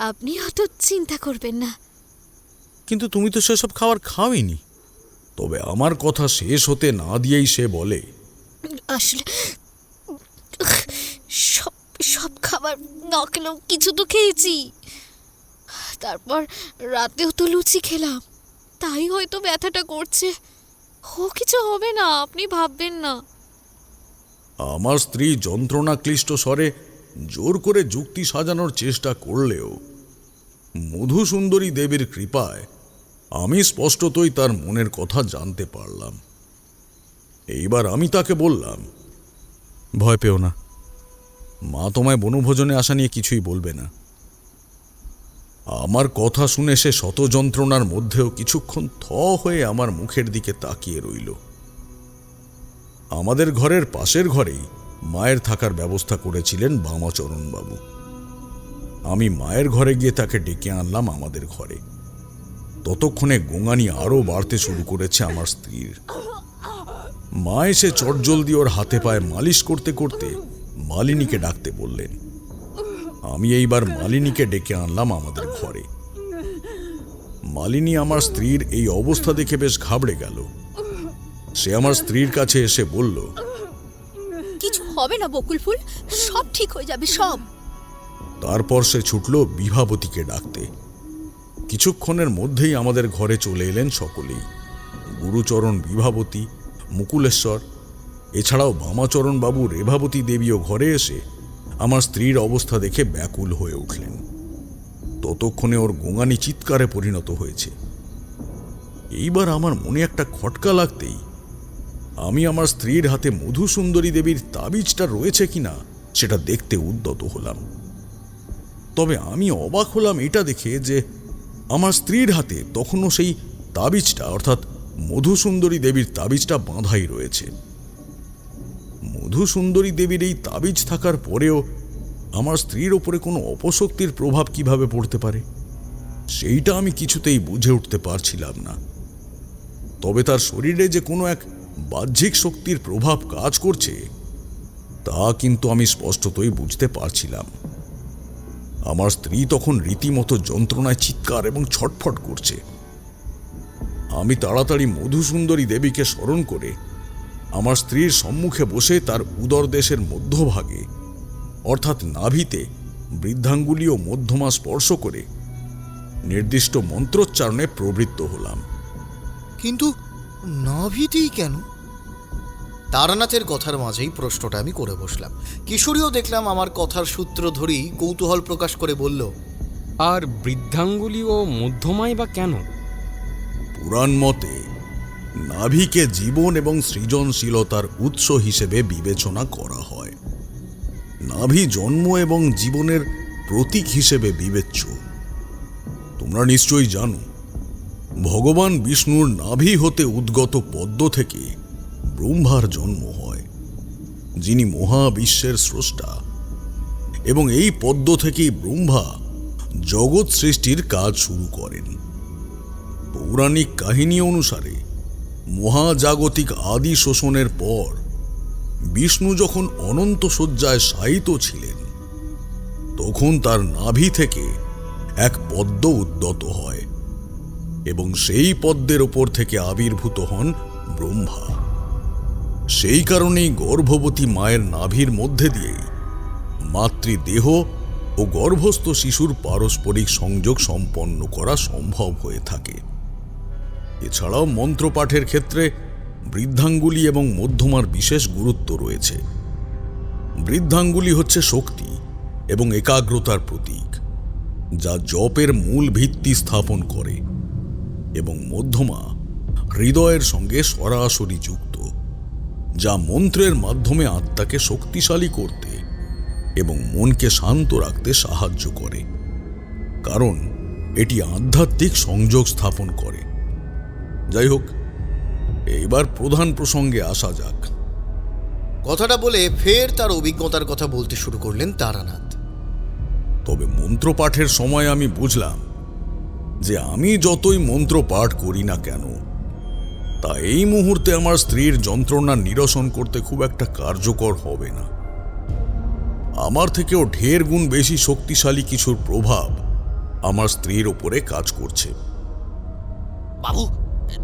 আপনি অত চিন্তা করবেন না। কিন্তু তুমি তো সেসব খাবার খাওইনি। তবে আমার কথা শেষ হতে না দিয়েই সে বলে, আসলে সব সব খাবার না খেলেও কিছু তো খেয়েছি, তারপর রাতেও তো লুচি খেলাম, তাই হয়তো ব্যথাটা করছে। ও কিছু হবে না, আপনি ভাববেন না। আমার স্ত্রী যন্ত্রণা ক্লিষ্ট স্বরে জোর করে যুক্তি সাজানোর চেষ্টা করলেও মধুসুন্দরী দেবীর কৃপায় আমি স্পষ্টতই তার মনের কথা জানতে পারলাম। এইবার আমি তাকে বললাম, ভয় পেও না, মা তোমায় বনভোজনে আসা নিয়ে কিছুই বলবে না। আমার কথা শুনে সে শত যন্ত্রণার মধ্যেও কিছুক্ষণ থ হয়ে আমার মুখের দিকে তাকিয়ে রইল। আমাদের ঘরের পাশের ঘরেই মায়ের থাকার ব্যবস্থা করেছিলেন বামাচরণবাবু। আমি মায়ের ঘরে গিয়ে তাকে ডেকে আনলাম আমাদের ঘরে। ততক্ষণে গোঙানি আরও বাড়তে শুরু করেছে আমার স্ত্রীর। মা এসে চটজলদি ওর হাতে পায়ে মালিশ করতে করতে মালিনীকে ডাকতে বললেন। আমি এইবার মালিনীকে ডেকে আনলাম আমাদের ঘরে। মালিনী আমার স্ত্রীর এই অবস্থা দেখে বেশ ঘাবড়ে গেল। সে আমার স্ত্রীর কাছে এসে বলল, কিছু হবে না বকুল ফুল, সব ঠিক হয়ে যাবে সব। তারপর সে ছুটল বিভাবতীকে ডাকতে। কিছুক্ষণের মধ্যেই আমাদের ঘরে চলে এলেন সকলেই। গুরুচরণ, বিভাবতী, মুকুলেশ্বর, এছাড়াও বামাচরণ বাবু, রেভাবতী দেবীও ঘরে এসে আমার স্ত্রীর অবস্থা দেখে ব্যাকুল হয়ে উঠলেন। ততক্ষণে ওর গোঙানি চিৎকারে পরিণত হয়েছে। এইবার আমার মনে একটা খটকা লাগতেই আমি আমার স্ত্রীর হাতে মধুসুন্দরী দেবীর তাবিজটা রয়েছে কিনা সেটা দেখতে উদ্যত হলাম। তবে আমি অবাক হলাম এটা দেখে যে আমার স্ত্রীর হাতে তখনও সেই তাবিজটা অর্থাৎ মধুসুন্দরী দেবীর তাবিজটা বাঁধাই রয়েছে। মধুসুন্দরী দেবীর এই তাবিজ থাকার পরেও আমার স্ত্রীর ওপরে কোনো অপশক্তির প্রভাব কিভাবে পড়তে পারে সেইটা আমি কিছুতেই বুঝে উঠতে পারছিলাম না। তবে তার শরীরে যে কোনো এক বাহ্যিক শক্তির প্রভাব কাজ করছে তা কিন্তু আমি স্পষ্টতই বুঝতে পারছিলাম। আমার স্ত্রী তখন রীতিমতো যন্ত্রণায় চিৎকার এবং ছটফট করছে। আমি তাড়াতাড়ি মধুসুন্দরী দেবীকে স্মরণ করে আমার স্ত্রীর সম্মুখে বসে তার উদরদেশের মধ্যভাগে অর্থাৎ নাভিতে বৃদ্ধাঙ্গুলি ও মধ্যমা স্পর্শ করে নির্দিষ্ট মন্ত্রোচ্চারণে প্রবৃত্ত হলাম। কিন্তু নাভিতেই কেন? তারানাথের কথার মাঝেই প্রশ্নটা আমি করে বসলাম। কিশোরীও দেখলাম আমার কথার সূত্র ধরেই কৌতূহল প্রকাশ করে বলল, আর বৃদ্ধাঙ্গুলি ও মধ্যমাই বা কেন? পুরাণ মতে নাভিকে জীবন এবং সৃজনশীলতার উৎস হিসেবে বিবেচনা করা হয়। নাভি জন্ম এবং জীবনের প্রতীক হিসেবে বিবেচ্য। তোমরা নিশ্চয়ই জানো ভগবান বিষ্ণুর নাভি হতে উদ্গত পদ্ম থেকে ব্রহ্মার জন্ম হয়, যিনি মহাবিশ্বের স্রষ্টা, এবং এই পদ্ম থেকেই ব্রহ্মা জগৎ সৃষ্টির কাজ শুরু করেন। পৌরাণিক কাহিনী অনুসারে মহাজাগতিক আদি শোষণের পর বিষ্ণু যখন অনন্ত শয্যায় শায়িত ছিলেন তখন তার নাভি থেকে এক পদ্ম উদ্যত হয় এবং সেই পদ্মের ওপর থেকে আবির্ভূত হন ব্রহ্মা। সেই কারণেই গর্ভবতী মায়ের নাভির মধ্যে দিয়েই মাতৃদেহ ও গর্ভস্থ শিশুর পারস্পরিক সংযোগ সম্পন্ন করা সম্ভব হয়ে থাকে। এছাড়াও মন্ত্রপাঠের ক্ষেত্রে বৃদ্ধাঙ্গুলি এবং মধ্যমার বিশেষ গুরুত্ব রয়েছে। বৃদ্ধাঙ্গুলি হচ্ছে শক্তি এবং একাগ্রতার প্রতীক, যা জপের মূল ভিত্তি স্থাপন করে, এবং মধ্যমা হৃদয়ের সঙ্গে সরাসরি যুক্ত, যা মন্ত্রের মাধ্যমে আত্মাকে শক্তিশালী করতে এবং মনকে শান্ত রাখতে সাহায্য করে, কারণ এটি আধ্যাত্মিক সংযোগ স্থাপন করে। যাই হোক, এইবার প্রধান প্রসঙ্গে আসা যাক। কথাটা বলে ফের তার অভিজ্ঞতার কথা বলতে শুরু করলেন তারানাথ। তবে মন্ত্রপাঠের সময় আমি বুঝলাম যে আমি যতই মন্ত্র পাঠ করি না কেন তা এই মুহূর্তে আমার স্ত্রীর যন্ত্রণা নিরসন করতে খুব একটা কার্যকর হবে না। আমার থেকেও ঢের গুণ বেশি শক্তিশালী কিছুর প্রভাব আমার স্ত্রীর ওপরে কাজ করছে। বাবু,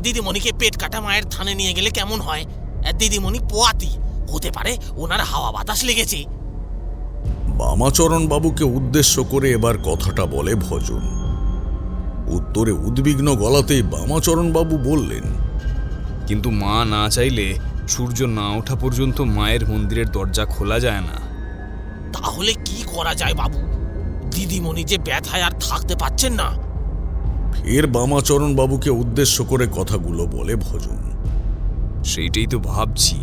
দিদিমণিকে পেট কাটা মায়ের থানে নিয়ে গেলে কেমন হয়? দিদিমণি পোয়াতি, হতে পারে ওনার হাওয়া বাতাস লেগেছে। বামাচরণ বাবুকে উদ্দেশ্য করে এবার কথাটা বলে ভজন। উত্তরে উদ্বিগ্ন গলাতেই বামাচরণ বাবু বললেন, কিন্তু মা না চাইলে সূর্য না ওঠা পর্যন্ত মায়ের মন্দিরের দরজা খোলা যায় না। তাহলে কি করা যায় বাবু? দিদিমণি যে ব্যথায় আর থাকতে পারছেন না। ফের বামাচরণ বাবুকে উদ্দেশ্য করে কথাগুলো বলে ভজন। সেইটাই তো ভাবছি।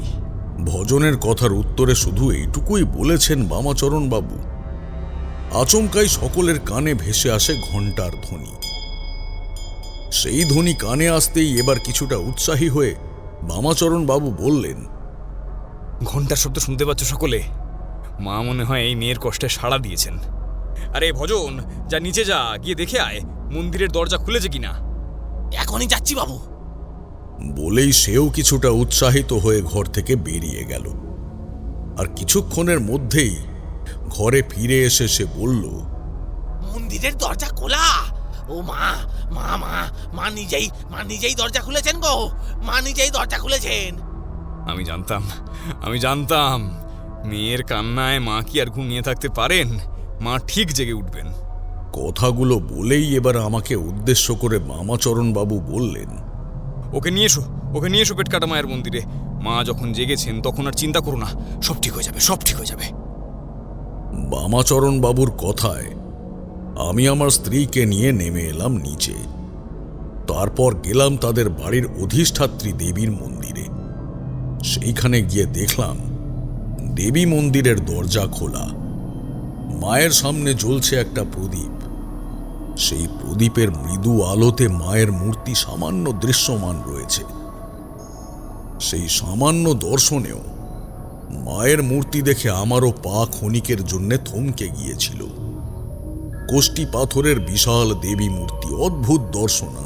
ভজনের কথার উত্তরে শুধু এইটুকুই বলেছেন বামাচরণ বাবু। আচমকাই সকলের কানে ভেসে আসে ঘণ্টার ধ্বনি। সেই ধ্বনি কানে আসতেই এবার কিছুটা উৎসাহী হয়ে বামাচরণ বাবু বললেন, ঘন্টার শব্দ শুনতে পাচ্ছ সকলে? মা মনে হয় এই মেয়ের কষ্টে সাড়া দিয়েছেন। আরে ভজন, যা নিচে যা, গিয়ে দেখে আয় মন্দিরের দরজা খুলেছে কিনা। এখনই যাচ্ছি বাবু। বলেই সেও কিছুটা উৎসাহিত হয়ে ঘর থেকে বেরিয়ে গেল। আর কিছুক্ষণের মধ্যেই ঘরে ফিরে এসে সে বলল, মন্দিরের দরজা খোলা। ও মা, মা মা মা নিজেই দরজা খুলেছেন গো। মা নিজেই দরজা খুলেছেন। আমি জানতাম মেয়ের কান্নায় মা কি আর ঘুমিয়ে থাকতে পারেন? মা ঠিক জেগে উঠবেন। কথাগুলো বলেই এবার আমাকে উদ্দেশ্য করে বামাচরণ বাবু বললেন, ওকে নিয়ে এসো পেট কাটা মায়ের মন্দিরে। মা যখন জেগেছেন তখন আর চিন্তা করো না, সব ঠিক হয়ে যাবে। বামাচরণ বাবুর কথায় আমি আমার স্ত্রীকে নিয়ে নেমে এলাম নিচে। তারপর গেলাম তাদের বাড়ির অধিষ্ঠাত্রী দেবীর মন্দিরে। সেইখানে গিয়ে দেখলাম দেবী মন্দিরের দরজা খোলা। মায়ের সামনে জ্বলছে একটা প্রদীপ। সেই প্রদীপের মৃদু আলোতে মায়ের মূর্তি সামান্য দৃশ্যমান রয়েছে। সেই সামান্য দর্শনেও মায়ের মূর্তি দেখে আমারও পা ক্ষণিকের জন্যে থমকে গিয়েছিল। কোষ্টি পাথরের বিশাল দেবী মূর্তি, অদ্ভুত দর্শনা।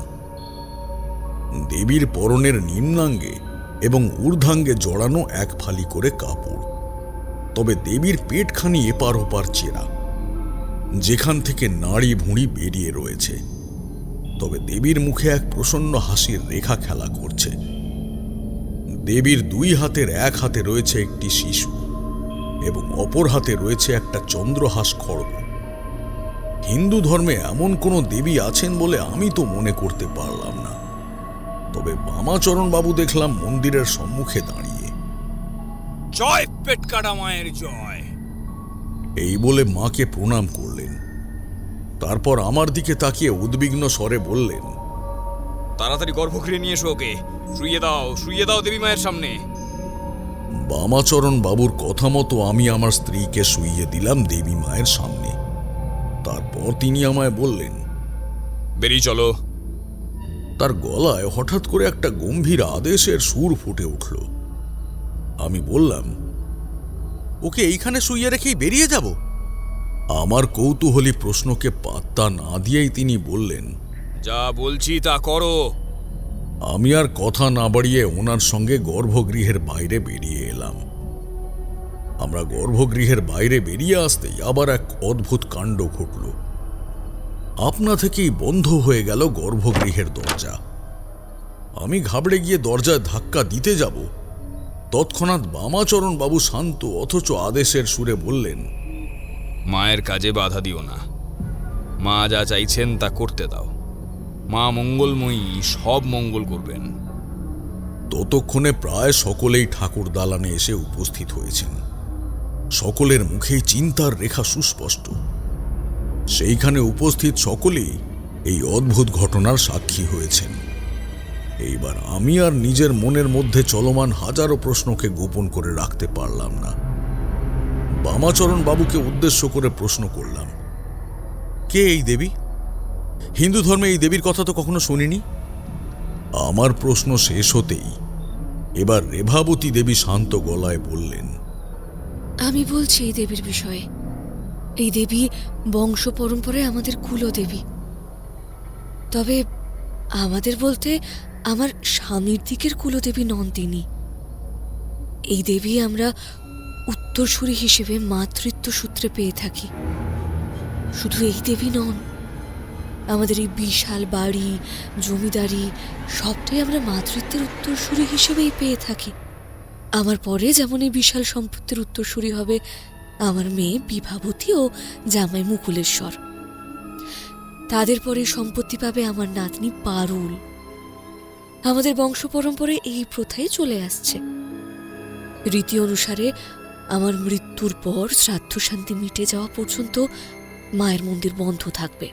দেবীর পরনের নিম্নাঙ্গে এবং ঊর্ধ্বাঙ্গে জড়ানো এক ফালি করে কাপড়, তবে দেবীর পেটখানি এপার ওপার চেরা, যেখান থেকে নাড়ি ভুঁড়ি বেরিয়ে রয়েছে। তবে দেবীর মুখে এক প্রসন্ন হাসির রেখা খেলা করছে। দেবীর দুই হাতের এক হাতে রয়েছে একটি শিশু এবং অপর হাতে রয়েছে একটা চন্দ্রহাস খড়গ। হিন্দু ধর্মে এমন কোনো দেবী আছেন বলে আমি তো মনে করতে পারলাম না। তবে বামাচরণ বাবু দেখলাম মন্দিরের সম্মুখে দাঁড়িয়ে। জয় পেটকাটা মায়ের জয়। এই বলে মাকে প্রণাম করলেন। তারপর আমার দিকে তাকিয়ে উদ্বিগ্ন স্বরে বললেন, তাড়াতাড়ি গর্ভগৃহে নিয়ে এসো ওকে। শুইয়ে দাও দেবী মায়ের সামনে। বামাচরণ বাবুর কথা মতো আমি আমার স্ত্রীকে শুইয়ে দিলাম দেবী মায়ের সামনে। তারপর তিনি আমায় বললেন, বেরিয়ে চলো। তার গলায় হঠাৎ করে একটা গম্ভীর আদেশের সুর ফুটে উঠল। আমি বললাম, ওকে এইখানে শুইয়ে রেখেই বেরিয়ে যাব? আমার কৌতূহলী প্রশ্নকে পাত্তা না দিয়েই তিনি বললেন, যা বলছি তা করো। আমি আর কথা না বাড়িয়ে ওনার সঙ্গে গর্ভগৃহের বাইরে বেরিয়ে এলাম। আমরা গর্ভগৃহের বাইরে বেরিয়ে আসতেই আবার এক অদ্ভুত কাণ্ড ঘটল। আপনা থেকেই বন্ধ হয়ে গেল গর্ভগৃহের দরজা। আমি ঘাবড়ে গিয়ে দরজায় ধাক্কা দিতে যাব, তৎক্ষণাৎ বামাচরণ বাবু শান্ত অথচ আদেশের সুরে বললেন, মায়ের কাজে বাধা দিও না। মা যা চাইছেন তা করতে দাও। মা মঙ্গলময়ী, সব মঙ্গল করবেন। ততক্ষণে প্রায় সকলেই ঠাকুর দালানে এসে উপস্থিত হয়েছেন। সকলের মুখেই চিন্তার রেখা সুস্পষ্ট। সেইখানে উপস্থিত সকলেই এই অদ্ভুত ঘটনার সাক্ষী হয়েছেন। এইবার আমি আর নিজের মনের মধ্যে চলমান হাজারো প্রশ্নকে গোপন করে রাখতে পারলাম না। বামাচরণ বাবুকে উদ্দেশ্য করে প্রশ্ন করলাম, কে এই দেবী? হিন্দু ধর্মে এই দেবীর কথা তো কখনো শুনিনি। আমার প্রশ্ন শেষ হতেই এবার রেভাবতী দেবী শান্ত গলায় বললেন, আমি বলছি এই দেবীর বিষয়ে। এই দেবী বংশ পরম্পরায় আমাদের কুলদেবী। তবে আমাদের বলতে আমার স্বামীর দিকের কুলদেবী নন তিনি। এই দেবী আমরা উত্তরসূরি হিসেবে মাতৃত্ব সূত্রে পেয়ে থাকি। শুধু এই দেবী নন, আমাদের এই বিশাল বাড়ি, জমিদারি সবটাই আমরা মাতৃত্বের উত্তরসূরি হিসেবেই পেয়ে থাকি। আমার পরে যেমন এই বিশাল সম্পত্তির উত্তরসূরি হবে আমার মেয়ে বিভাবতী ও জামাই মুকুলেশ্বর। তাদের পরে সম্পত্তি পাবে আমার নাতনি পারুল। আমাদের বংশ পরম্পরায় এই প্রথাই চলে আসছে। রীতি অনুসারে আমার মৃত্যুর পর শ্রাদ্ধ শান্তি মিটে যাওয়া পর্যন্ত মায়ের মন্দির বন্ধ থাকবে।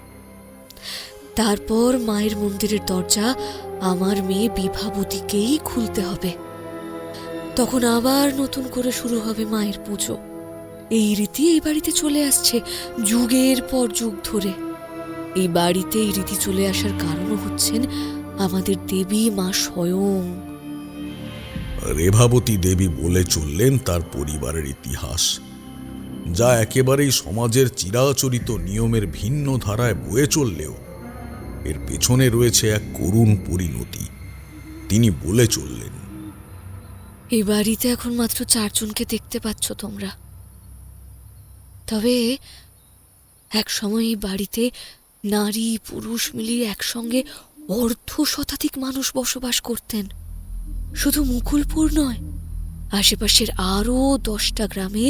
তারপর মায়ের মন্দিরের দরজা আমার মেয়ে বিভাবতীকেই খুলতে হবে। তখন আবার নতুন করে শুরু হবে মায়ের পুজো। এই রীতি এই বাড়িতে চলে আসছে যুগের পর যুগ ধরে। এই বাড়িতে এই রীতি চলে আসার কারণও হচ্ছেন আমাদের দেবী মা স্বয়ং। রেভাবতী দেবী বলে চললেন তার পরিবারের ইতিহাস, যা একেবারেই সমাজের চিরাচরিত নিয়মের ভিন্ন ধারায় বয়ে চললেও এর পেছনে রয়েছে এক করুণ পরিণতি। তিনি বলে চললেন, এই বাড়িতে এখন মাত্র 4 জনকে দেখতে পাচ্ছ তোমরা। তবে এক সময় এই বাড়িতে নারী পুরুষ মিলিয়ে একসঙ্গে 1/2 শতাধিক মানুষ বসবাস করতেন। শুধু মুকুলপুর নয়, আশেপাশের আরও 10টা গ্রামে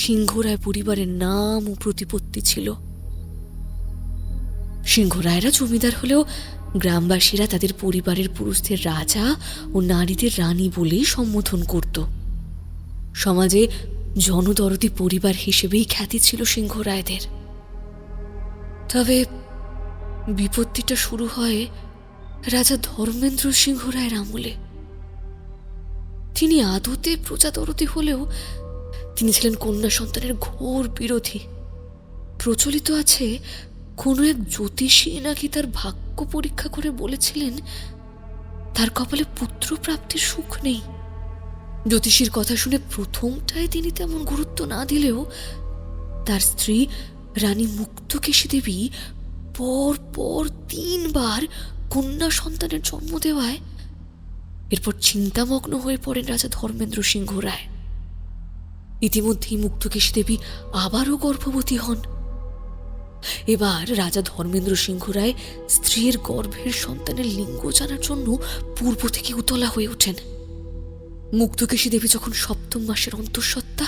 সিংহরায় পরিবারের নাম ও প্রতিপত্তি ছিল। সিংহরায়রা জমিদার হলেও গ্রামবাসীরা তাদের পরিবারের পুরুষদের রাজা ও নারীদের রানী বলেই সম্বোধন করত। সমাজে জনদরদি পরিবার হিসেবেই খ্যাতি ছিল সিংহরায়দের। তবে বিপত্তিটা শুরু হয় রাজা ধর্মেন্দ্র সিংহ রায়ের আমলে। তিনি আদতে প্রজাদরতি হলেও তিনি ছিলেন কন্যা সন্তানের ঘোর বিরোধী। প্রচলিত আছে কোনো এক জ্যোতিষী নাকি তার ভাগ্য পরীক্ষা করে বলেছিলেন তার কপালে পুত্র প্রাপ্তির সুখ নেই। জ্যোতিষীর কথা শুনে প্রথমটায় তিনি তেমন গুরুত্ব না দিলেও তার স্ত্রী রানী মুক্তকেশী দেবী পর পর 3 বার কন্যা সন্তানের জন্ম দেওয়ায় এরপর চিন্তামগ্ন হয়ে পড়েন রাজা ধর্মেন্দ্র সিংহ রায়। ইতিমধ্যেই মুক্তকেশী দেবী আবারও গর্ভবতী হন। এবার রাজা ধর্মেন্দ্র সিংহ রায় স্ত্রীর গর্ভের সন্তানের লিঙ্গ জানার জন্য পূর্ব থেকে উতলা হয়ে ওঠেন। মুক্তকেশী দেবী যখন 7ম মাসের অন্তঃসত্ত্বা,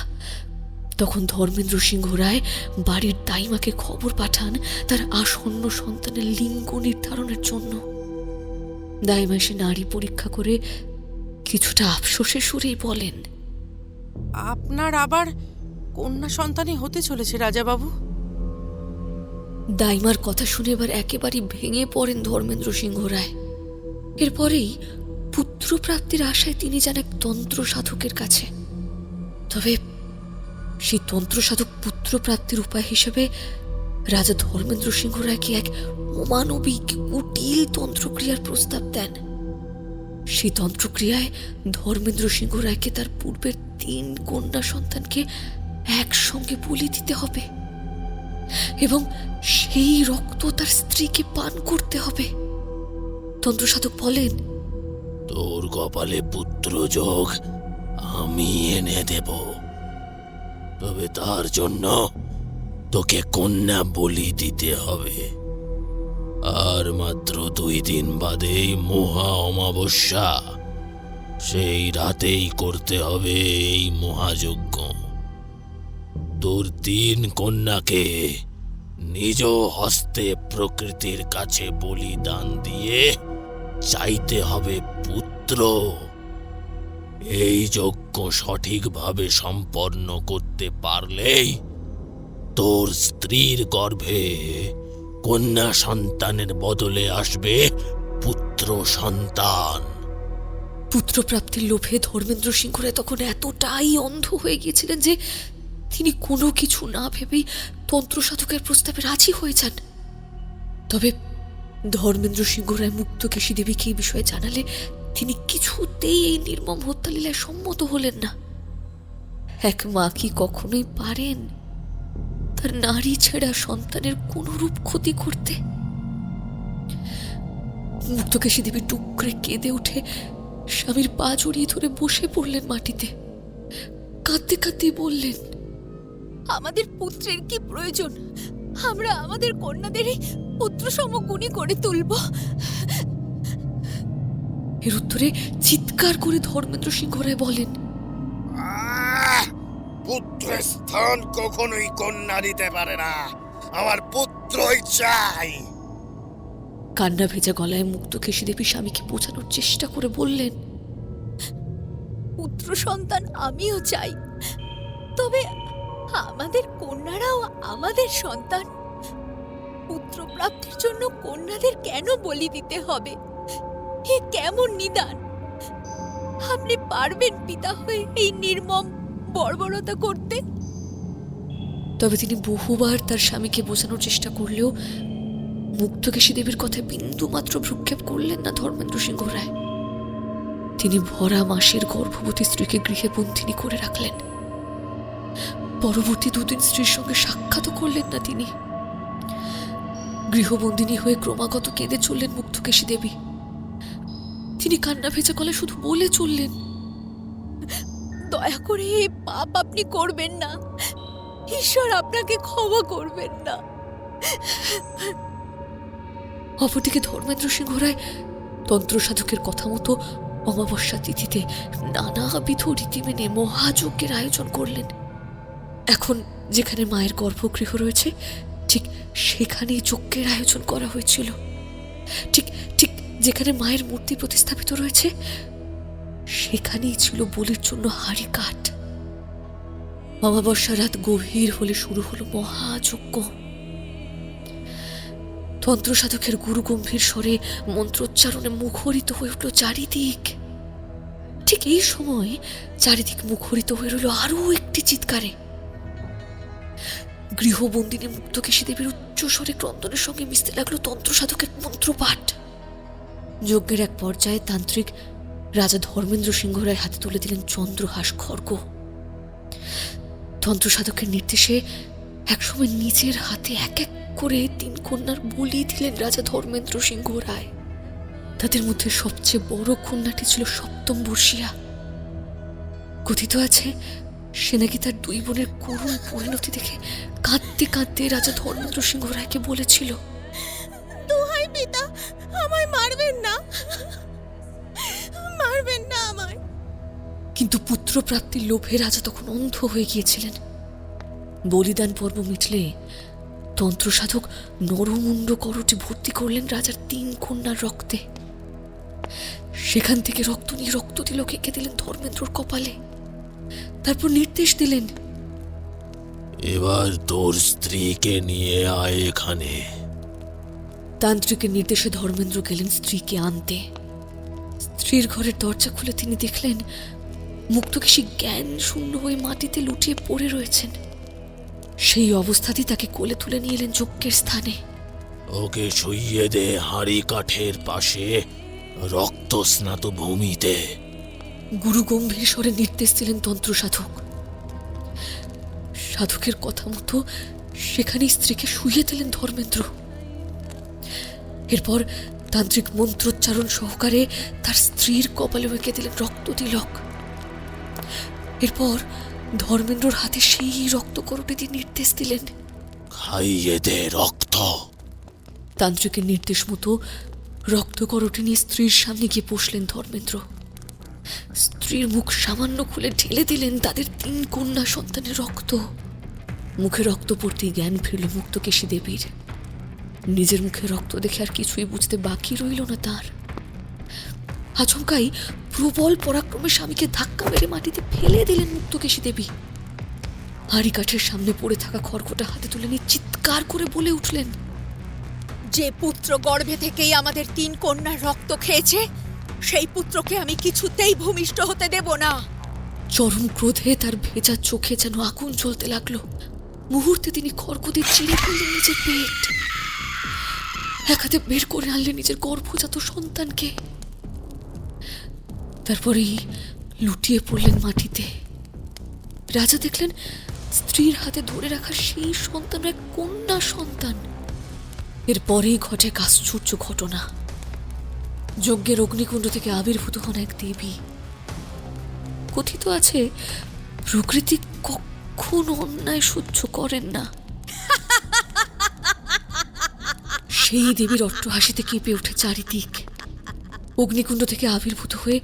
তখন ধর্মেন্দ্র সিংহ রায় বাড়ির দাইমাকে খবর পাঠান তার আসন্ন সন্তানের লিঙ্গ নির্ধারণের জন্য। দাইমা সে নারী পরীক্ষা করে কিছুটা আফসোসের সুরেই বলেন, আপনার আবার কন্যা সন্তানই হতে চলেছে রাজাবাবু। দাইমার কথা শুনে এবার একেবারে ভেঙে পড়েন ধর্মেন্দ্র সিংহ রায়। এরপরেই পুত্র প্রাপ্তির আশায় তিনি যান এক তন্ত্র সাধকের কাছে। তবে সেই তন্ত্র সাধক পুত্র প্রাপ্তির উপায় হিসেবে রাজা ধর্মেন্দ্র সিংহ রায়কে এক অমানবিক কুটিল তন্ত্রক্রিয়ার প্রস্তাব দেন। সেই তন্ত্রক্রিয়ায় ধর্মেন্দ্র সিংহ রায়কে তার পূর্বের 3 কন্যা সন্তানকে একসঙ্গে বলি দিতে হবে এবং সেই রক্ত তার স্ত্রীকে পান করতে হবে। তন্ত্র সাধক বলেন, তোর কপালে পুত্র যোগ আমি এনে দেব, তবে তার জন্য তোকে কন্যা বলি দিতে হবে। আর মাত্র 2 দিন বাদেই মহা অমাবস্যা, সেই রাতেই করতে হবে এই মহাযজ্ঞ। তোর 3 কন্যাকে নিজ হস্তে প্রকৃতির কাছে বলিদান দিয়ে চাইতে হবে পুত্র। এই যজ্ঞ সঠিকভাবে সম্পন্ন করতে পারলেই তোর স্ত্রীর গর্ভে কন্যা সন্তানের বদলে আসবে পুত্র সন্তান। পুত্রপ্রাপ্তির লোভে ধর্মেন্দ্র সিংহ রায় তখন এতটাই অন্ধ হয়ে গিয়েছিলেন যে তিনি কোনো কিছু না ভেবেই তন্ত্র সাধকের প্রস্তাবে রাজি হয়ে যান। তবে ধর্মেন্দ্র সিংহ রায় মুক্তকেশী দেবীকে এই বিষয়ে জানালে তিনি কিছুতেই এই নির্মম হত্যালীলায় সম্মত হলেন না। এক মা কি কখনোই পারেন তার নারী ছেঁড়া সন্তানের কোনরূপ ক্ষতি করতে? মুক্তকেশী দেবী টুকরে কেঁদে উঠে স্বামীর পা জড়িয়ে ধরে বসে পড়লেন মাটিতে। কাঁদতে কাঁদতে বললেন, আমাদের পুত্রের কি প্রয়োজন? আমরা আমাদের কন্যাদেরই পুত্র সমগুণী করে তুলব। এর উত্তরে চিৎকার করে ধর্মেন্দ্র সিংহ রায় বলেন, পুত্রের স্থান কখনোই কন্যা দিতে পারে না, আমার পুত্রই চাই। কান্না ভেজা গলায় মুক্তকেশী দেবী স্বামীকে বোঝানোর চেষ্টা করে বললেন, পুত্র সন্তান আমিও চাই, তবে আমাদের কন্যারাও আমাদের সন্তান। পুত্র প্রাপ্তির জন্য কন্যাদের কেন বলি দিতে হবে? এ কেমন নিদান! আপনি পারবেন পিতা হয়ে এই নির্মম বর্বরতা করতে? তবে তিনি বহুবার তার স্বামীকে বোঝানোর চেষ্টা করলেও মুক্তকেশী দেবীর কথায় বিন্দু মাত্র ভ্রুক্ষেপ করলেন না ধর্মেন্দ্র সিংহ রায়। তিনি ভরা মাসের গর্ভবতী স্ত্রীকে গৃহে বন্দিনী করে রাখলেন। পরবর্তী 2 দিন স্ত্রীর সঙ্গে সাক্ষাৎও করলেন না তিনি। গৃহবন্দিনী হয়ে ক্রমাগত কেঁদে চললেন মুক্তকেশী দেবী। তিনি কান্না ভেজা গলায় শুধু বলে চললেন, দয়া করে এই পাপ আপনি করবেন না, ঈশ্বর আপনাকে ক্ষমা করবেন না। অপরদিকে ধর্মেন্দ্র সিংহ রায় তন্ত্র সাধকের কথা মতো অমাবস্যা তিথিতে নানাবিধ রীতি মেনে মহাযজ্ঞের আয়োজন করলেন। এখন যেখানে মায়ের গর্ভগৃহ রয়েছে ঠিক সেখানেই যজ্ঞের আয়োজন করা হয়েছিল। ঠিক ঠিক যেখানে মায়ের মূর্তি প্রতিস্থাপিত রয়েছে সেখানেই ছিল বলির জন্য হাড়ি কাঠ। অমাবস্যা রাত গভীর হলে শুরু হলো মহাযজ্ঞ। তন্ত্র সাধকের গুরু গম্ভীর স্বরে মন্ত্রোচ্চারণে মুখরিত হয়ে উঠল চারিদিক। ঠিক এই সময় চারিদিক মুখরিত হয়ে রইল আরো একটি চিৎকারে। গৃহবন্দিনী মুক্তকেশী দেবীর উচ্চস্বরে ক্রন্দনের সঙ্গে মিশতে লাগলো তন্ত্রসাধকের মন্ত্রপাঠ। যজ্ঞের এক পর্যায়ে তান্ত্রিক রাজা ধর্মেন্দ্র সিংহ রায় হাতে তুলে দিলেন চন্দ্রহাস খড়গ। তন্ত্রসাধকের নির্দেশে একসময় নিজের হাতে এক এক করে 3 কন্যার বলি দিলেন রাজা ধর্মেন্দ্র সিংহ রায়। তাদের মধ্যে সবচেয়ে বড় কন্যাটি ছিল সপ্তম বর্ষিয়া। কথিত আছে সে নাকি তার 2 বোনের করুণ পরিণতি দেখে কাঁদতে কাঁদতে রাজা ধর্মেন্দ্র সিংহ রায়কে বলেছিল, দোহাই পিতা, আমায় মারবেন না, মারবেন না আমায়। কিন্তু পুত্র প্রাপ্তির লোভে রাজা তখন অন্ধ হয়ে গিয়েছিলেন। বলিদান পর্ব মিটলে তন্ত্রসাধক নরমুণ্ড করটি ভর্তি করলেন রাজার 3 কন্যার রক্তে। সেখান থেকে রক্ত নিয়ে রক্ত তিলক এঁকে দিলেন ধর্মেন্দ্রর কপালে। তারপর নির্দেশ দিলেন, এবার তোর স্ত্রীকে নিয়ে আয় এখানে। তান্ত্রিকের নির্দেশে ধর্মেন্দ্র গেলেন স্ত্রীকে আনতে। স্ত্রীর ঘরের দরজা খুলে তিনি দেখলেন মুক্তকেশী জ্ঞান শূন্য হয়ে মাটিতে লুটিয়ে পড়ে রয়েছেন। সেই অবস্থাতেই তাকে কোলে তুলে নিয়ে এলেন যজ্ঞের স্থানে। ওকে শুইয়ে দে হাড়ি কাঠের পাশে রক্তস্নাত ভূমিতে। গুরু গম্ভীর স্বরে নির্দেশ দিলেন তন্ত্রসাধক। সাধকের কথা মতো সেখানে স্ত্রীকে শুইয়ে দিলেন ধর্মেন্দ্র। এরপর তান্ত্রিক মন্ত্রোচ্চারণ সহকারে তার স্ত্রীর কপালে এঁকে দিলেন রক্ত তিলক। এরপর ধর্মেন্দ্রর হাতে সেই রক্ত করটে দিয়ে নির্দেশ দিলেন, খাইয়ে দে রক্ত। তান্ত্রিকের নির্দেশ মতো রক্ত করটে নিয়ে স্ত্রীর সামনে গিয়ে বসলেন ধর্মেন্দ্র। স্ত্রীর মুখ সামান্য খুলে ঢেলে দিলেন তাদের 3 কন্যা সন্তানের রক্ত। মুখে রক্ত পড়তেই জ্ঞান ফিরল মুক্তকেশী দেবীর। নিজের মুখে রক্ত দেখে আর কিছুই বুঝতে বাকি রইল না তার। আচমকাই প্রবল পরাক্রমে স্বামীকে ধাক্কা মেরে মাটিতে ফেলে দিলেন মুক্তকেশী দেবী। হাড়ি কাঠের সামনে পড়ে থাকা খড়গটা হাতে তুলে নিয়ে চিৎকার করে বলে উঠলেন, যে পুত্র গর্ভে থেকেই আমাদের 3 কন্যার রক্ত খেয়েছে, সেই পুত্রকে আমি কিছুতেই ভূমিষ্ঠ হতে দেব না। চরম ক্রোধে তার ভেজা চোখে যেন আগুন জ্বলতে লাগলো। মুহূর্তে তিনি খড়গ দিয়ে চিরে ফেললেন নিজের পেট। এক হাতে বের করে আনলেন নিজের গর্ভজাত সন্তানকে। তারপরেই লুটিয়ে পড়লেন মাটিতে। রাজা দেখলেন স্ত্রীর হাতে ধরে রাখা সেই সন্তান এক কন্যা সন্তান। এরপরেই ঘটে এক আশ্চর্য ঘটনা। যজ্ঞের অগ্নিকুণ্ড থেকে আবির্ভূত হন এক দেবী। কথিত আছে প্রকৃতি কখনো অন্যায় সহ্য করেন না। সেই দেবীর অট্টহাসিতে কেঁপে ওঠে চারিদিক। অগ্নিকুণ্ড থেকে আবির্ভূত হয়ে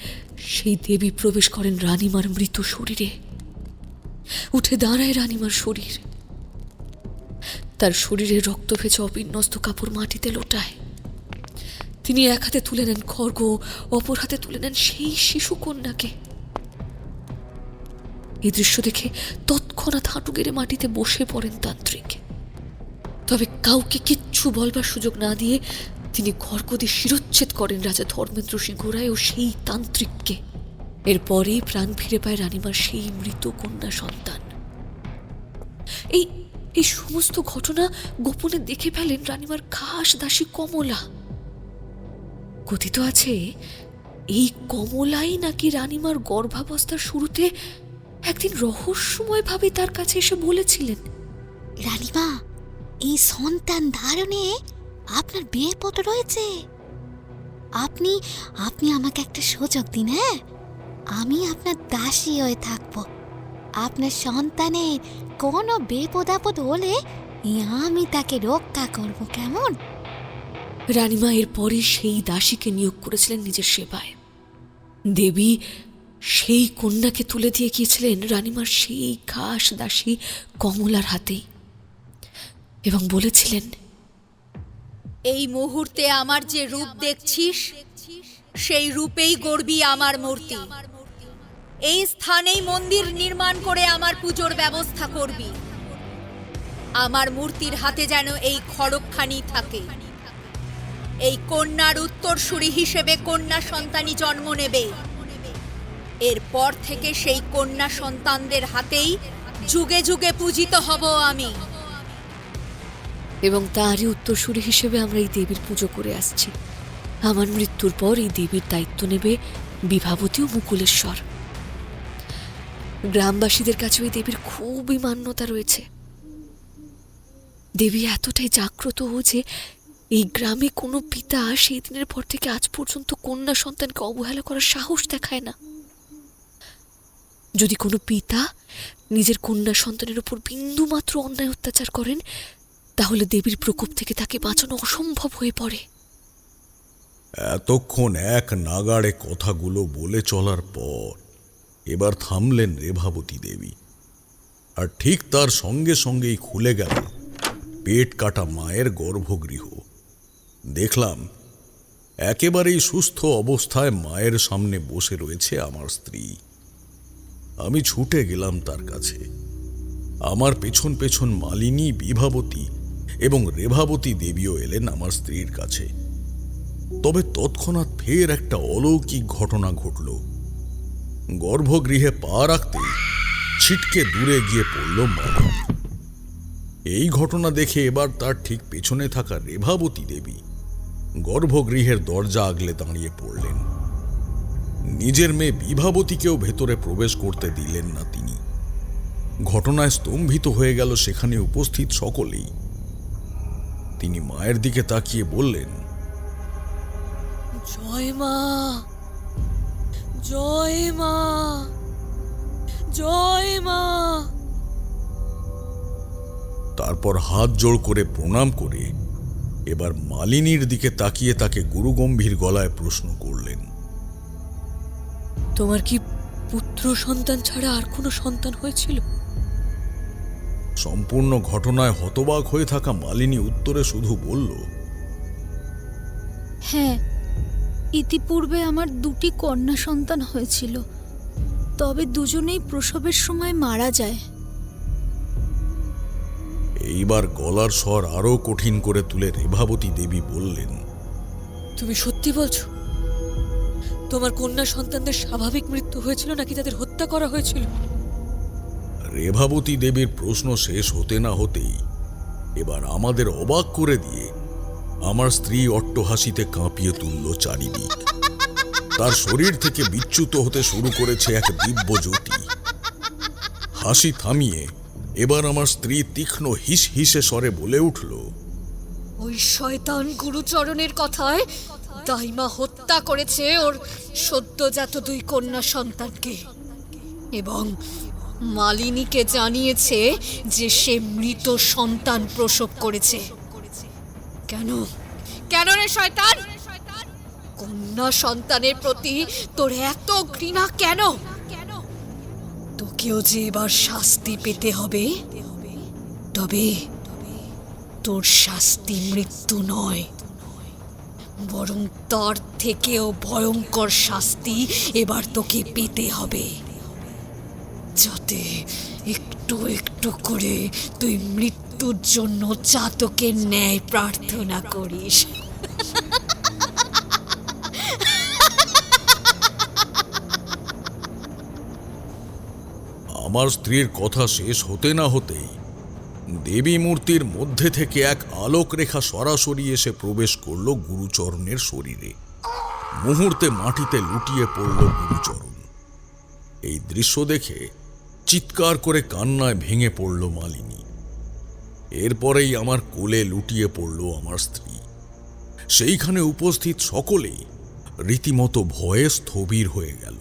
সেই দেবী প্রবেশ করেন রানীমার মৃত শরীরে। উঠে দাঁড়ায় রানীমার শরীর। তার শরীরে রক্ত ভেজা অবিন্যস্ত কাপড় মাটিতে লোটায়। তিনি এক হাতে তুলে নেন খড়গ, অপর হাতে তুলে নেন সেই শিশু কন্যাকে। এই দৃশ্য দেখে তৎক্ষণাৎ হাঁটু গেড়ে মাটিতে বসে পড়েন তান্ত্রিক। তবে কাউকে কিচ্ছু বলবার সুযোগ না দিয়ে তিনি খড়গ দিয়ে শিরচ্ছেদ করেন রাজা ধর্মেন্দ্র সিংহ রায় ও সেই তান্ত্রিককে। এরপরেই প্রাণ ফিরে পায় রানীমার সেই মৃত কন্যা সন্তান। এই সমস্ত ঘটনা গোপনে দেখে ফেলেন রানীমার খাস দাসী কমলা। কথিত আছে এই কমলাই নাকি রানীমার গর্ভাবস্থার শুরুতে একদিন রহস্যময় ভাবে তার কাছে এসে বলেছিলেন, রানীমা, এই সন্তান ধারণে আপনার বিয়েপত্র রয়েছে। আপনি আপনি আমাকে একটা সুযোগ দিন। হ্যাঁ, আমি আপনার দাসী হয়ে থাকব। আপনার সন্তানের কোনো বিপদ আপদ হলে আমি তাকে রক্ষা করব, কেমন? রানীমা এরপরে সেই দাসীকে নিয়োগ করেছিলেন নিজের সেবায়। দেবী সেই কন্যাকে তুলে দিয়ে গিয়েছিলেন রানীমার সেই খাস দাসী কমলার হাতেই এবং বলেছিলেন, এই মুহূর্তে আমার যে রূপ দেখছিস, সেই রূপেই গড়বি আমার মূর্তি। এই স্থানেই মন্দির নির্মাণ করে আমার পুজোর ব্যবস্থা করবি। আমার মূর্তির হাতে যেন এই খড়গখানি থাকে। এই কন্যার উত্তরসূরি হিসেবে কন্যা সন্তানই জন্ম নেবে। এরপর থেকে সেই কন্যা সন্তানদের হাতেই যুগে যুগে পূজিত হব আমি। এবং তারই উত্তরসূরি হিসেবে আমরা এই দেবীর পুজো করে আসছি। আমার মৃত্যুর পর এই দেবীর দায়িত্ব নেবে বিভাবতী ও মুকুলেশ্বর। গ্রামবাসীদের কাছেও এই দেবীর খুবই মান্যতা রয়েছে। দেবী এতটাই জাগ্রত যে এই গ্রামে কোনো পিতা সেই দিনের পর থেকে আজ পর্যন্ত কন্যা সন্তানকে অবহেলা করার সাহস দেখায় না। যদি কোনো পিতা নিজের কন্যা সন্তানের উপর বিন্দুমাত্র অন্যায় অত্যাচার করেন, তাহলে দেবীর প্রকোপ থেকে তাকে বাঁচানো অসম্ভব হয়ে পড়ে। এতক্ষণ এক নাগাড়ে কথাগুলো বলে চলার পর এবার থামলেন রেভাবতী দেবী, আর ঠিক তার সঙ্গে সঙ্গেই খুলে গেল পেট কাটা মায়ের গর্ভগৃহ। দেখলাম একেবারেই সুস্থ অবস্থায় মায়ের সামনে বসে রয়েছে আমার স্ত্রী। আমি ছুটে গেলাম তার কাছে। আমার পেছন পেছন মালিনী, বিভাবতী এবং রেভাবতী দেবীও এলেন আমার স্ত্রীর কাছে। তবে তৎক্ষণাৎ ফের একটা অলৌকিক ঘটনা ঘটল। গর্ভগৃহে পা রাখতেই ছিটকে দূরে গিয়ে পড়ল মালিনী। এই ঘটনা দেখে এবার তার ঠিক পেছনে থাকা রেভাবতী দেবী গর্ভগৃহের দরজা আগলে দাঁড়িয়ে পড়লেন। নিজের মেয়ে বিভাবতীকেও ভেতরে প্রবেশ করতে দিলেন না তিনি। ঘটনায় স্তম্ভিত হয়ে গেল সেখানে উপস্থিত সকলেই। তিনি মায়ের দিকে তাকিয়ে বললেন, জয় মা, জয় মা, জয় মা। তারপর হাত জোড় করে প্রণাম করে এবার মালিনীর দিকে তাকিয়ে তাকে গুরুগম্ভীর গলায় প্রশ্ন করলেন, তোমার কি পুত্র সন্তান ছাড়া আর কোনো সন্তান হয়েছিল? সম্পূর্ণ ঘটনায় হতবাক হয়ে থাকা মালিনী উত্তরে শুধু বলল, হ্যাঁ, ইতিপূর্বে আমার 2টি কন্যা সন্তান হয়েছিল, তবে দুজনেই প্রসবের সময় মারা যায়। এইবার গলার স্বর আরো কঠিন করে তুলে রেভাবতী দেবী বললেন, তুমি সত্যি বলছো? তোমার কন্যা সন্তানদের স্বাভাবিক মৃত্যু হয়েছিল নাকি তাদের হত্যা করা হয়েছিল? রেভাবতী দেবীর প্রশ্ন শেষ হতে না হতেই এবার আমাদের অবাক করে দিয়ে আমার স্ত্রী অট্টহাসিতে কাঁপিয়ে তুলল চারিদিক। তার শরীর থেকে বিচ্যুত হতে শুরু করেছে এক দিব্য জ্যোতি। হাসি থামিয়ে এবার আমার স্ত্রী তীক্ষ্ণ হিস হিসে স্বরে বলে উঠল, ওই শয়তান গুরুচরণের কথায় দাইমা হত্যা করেছে ওর সদ্যজাত 2 কন্যা সন্তানকে এবং মালিনীকে জানিয়েছে যে সে মৃত সন্তান প্রসব করেছে। কেন কেন রে শয়তান? কন্যা সন্তানের প্রতি তোর এত ঘৃণা কেন? তোকেও যে এবার শাস্তি পেতে হবে, তবে তোর শাস্তি মৃত্যু নয়, বরং তার থেকেও ভয়ঙ্কর শাস্তি এবার তোকে পেতে হবে, যাতে একটু একটু করে তুই মৃত্যুর জন্য জাতকের ন্যায় প্রার্থনা করিস। আমার স্ত্রীর কথা শেষ হতে না হতেই দেবী মূর্তির মধ্যে থেকে এক আলোক রেখা সরাসরি এসে প্রবেশ করল গুরুচরণের শরীরে। মুহূর্তে মাটিতে লুটিয়ে পড়ল গুরুচরণ। এই দৃশ্য দেখে চিৎকার করে কান্নায় ভেঙে পড়ল মালিনী। এরপরেই আমার কোলে লুটিয়ে পড়ল আমার স্ত্রী। সেইখানে উপস্থিত সকলেই রীতিমতো ভয়ে স্থবির হয়ে গেল।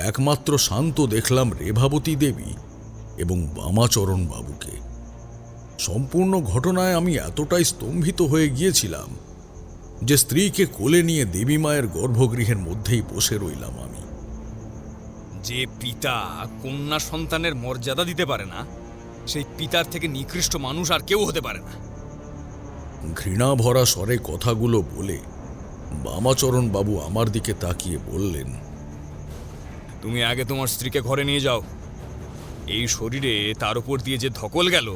একমাত্র শান্ত দেখলাম রেভাবতী দেবী এবং বামাচরণ বাবুকে। সম্পূর্ণ ঘটনায় আমি এতটাই স্তম্ভিত হয়ে গিয়েছিলাম যে স্ত্রীকে কোলে নিয়ে দেবী মায়ের গর্ভগৃহের মধ্যেই বসে রইলাম আমি। যে পিতা কন্যা সন্তানের মর্যাদা দিতে পারে না, সেই পিতার থেকে নিকৃষ্ট মানুষ আর কেউ হতে পারে না। ঘৃণা ভরা স্বরে কথাগুলো বলে বামাচরণ বাবু আমার দিকে তাকিয়ে বললেন, তুমি আগে তোমার স্ত্রীকে ঘরে নিয়ে যাও। এই শরীরে তার উপর দিয়ে যে ধকল গেল,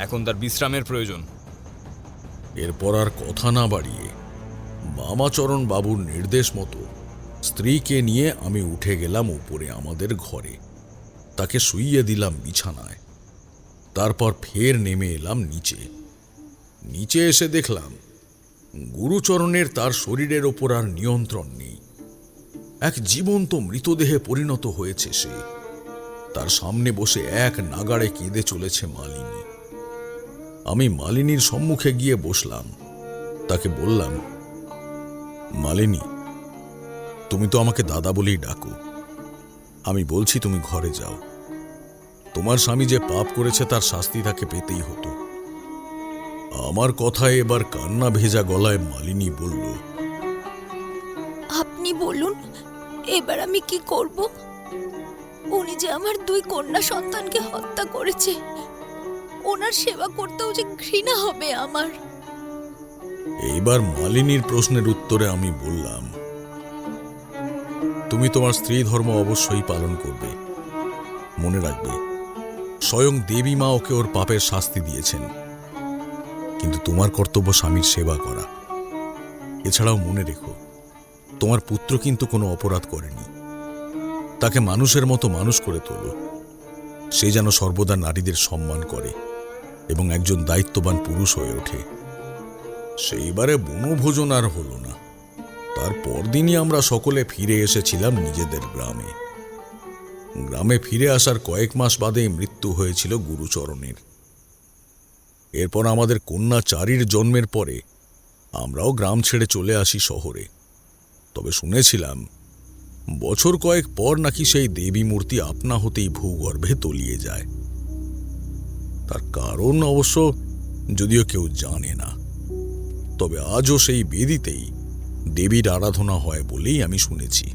এখন তার বিশ্রামের প্রয়োজন। এরপর আর কথা না বাড়িয়ে বামাচরণ বাবুর নির্দেশ মতো স্ত্রীকে নিয়ে আমি উঠে গেলাম উপরে আমাদের ঘরে, তাকে শুইয়ে দিলাম বিছানায়। তারপর ফের নেমে এলাম নিচে। নিচে এসে দেখলাম গুরুচরণের তার শরীরের ওপর আর নিয়ন্ত্রণ নেই। এক জীবন্ত মৃতদেহে পরিণত হয়েছে সে। তার সামনে বসে এক নাগাড়ে কেঁদে চলেছে মালিনী। আমি মালিনীর সম্মুখে গিয়ে বসলাম। তাকে বললাম, মালিনী, তুমি তো আমাকে দাদা বলেই ডাকো। আমি বলছি তুমি ঘরে যাও। তোমার স্বামী যে পাপ করেছে তার শাস্তি তাকে পেতেই হতো। আমার কথায় এবার কান্না ভেজা গলায় মালিনী বলল, আপনি বলুন, এবার আমি কি করব? উনি যে আমার 2 কন্যা সন্তানকে হত্যা করেছে, ওনার সেবা করতেও যে ঘৃণা হবে আমার। এইবার মালিনীর প্রশ্নের উত্তরে আমি বললাম, তুমি তোমার স্ত্রী ধর্ম অবশ্যই পালন করবে। মনে রাখবে, স্বয়ং দেবী মা ওকে ওর পাপের শাস্তি দিয়েছেন, কিন্তু তোমার কর্তব্য স্বামীর সেবা করা। এছাড়াও মনে রেখো, তোমার পুত্র কিন্তু কোনো অপরাধ করেনি। তাকে মানুষের মতো মানুষ করে তোলো। সে যেন সর্বদা নারীদের সম্মান করে এবং একজন দায়িত্ববান পুরুষ হয়ে ওঠে। সেইবারে বনভোজন আর হলো না। তার পরদিনই আমরা সকলে ফিরে এসেছিলাম নিজেদের গ্রামে। গ্রামে ফিরে আসার কয়েক মাস বাদে মৃত্যু হয়েছিল গুরুচরণের। এরপর আমাদের কন্যা চারির জন্মের পরে আমরাও গ্রাম ছেড়ে চলে আসি শহরে। তবে শুনেছিলাম বছর কয়েক পর নাকি সেই দেবী মূর্তি আপনা হতেই ভূগর্ভে তলিয়ে যায়। তার কারণ অবশ্য যদিও কেউ জানে না, তবে আজও সেই বেদিতেই দেবীর আরাধনা হয় বলেই আমি শুনেছি।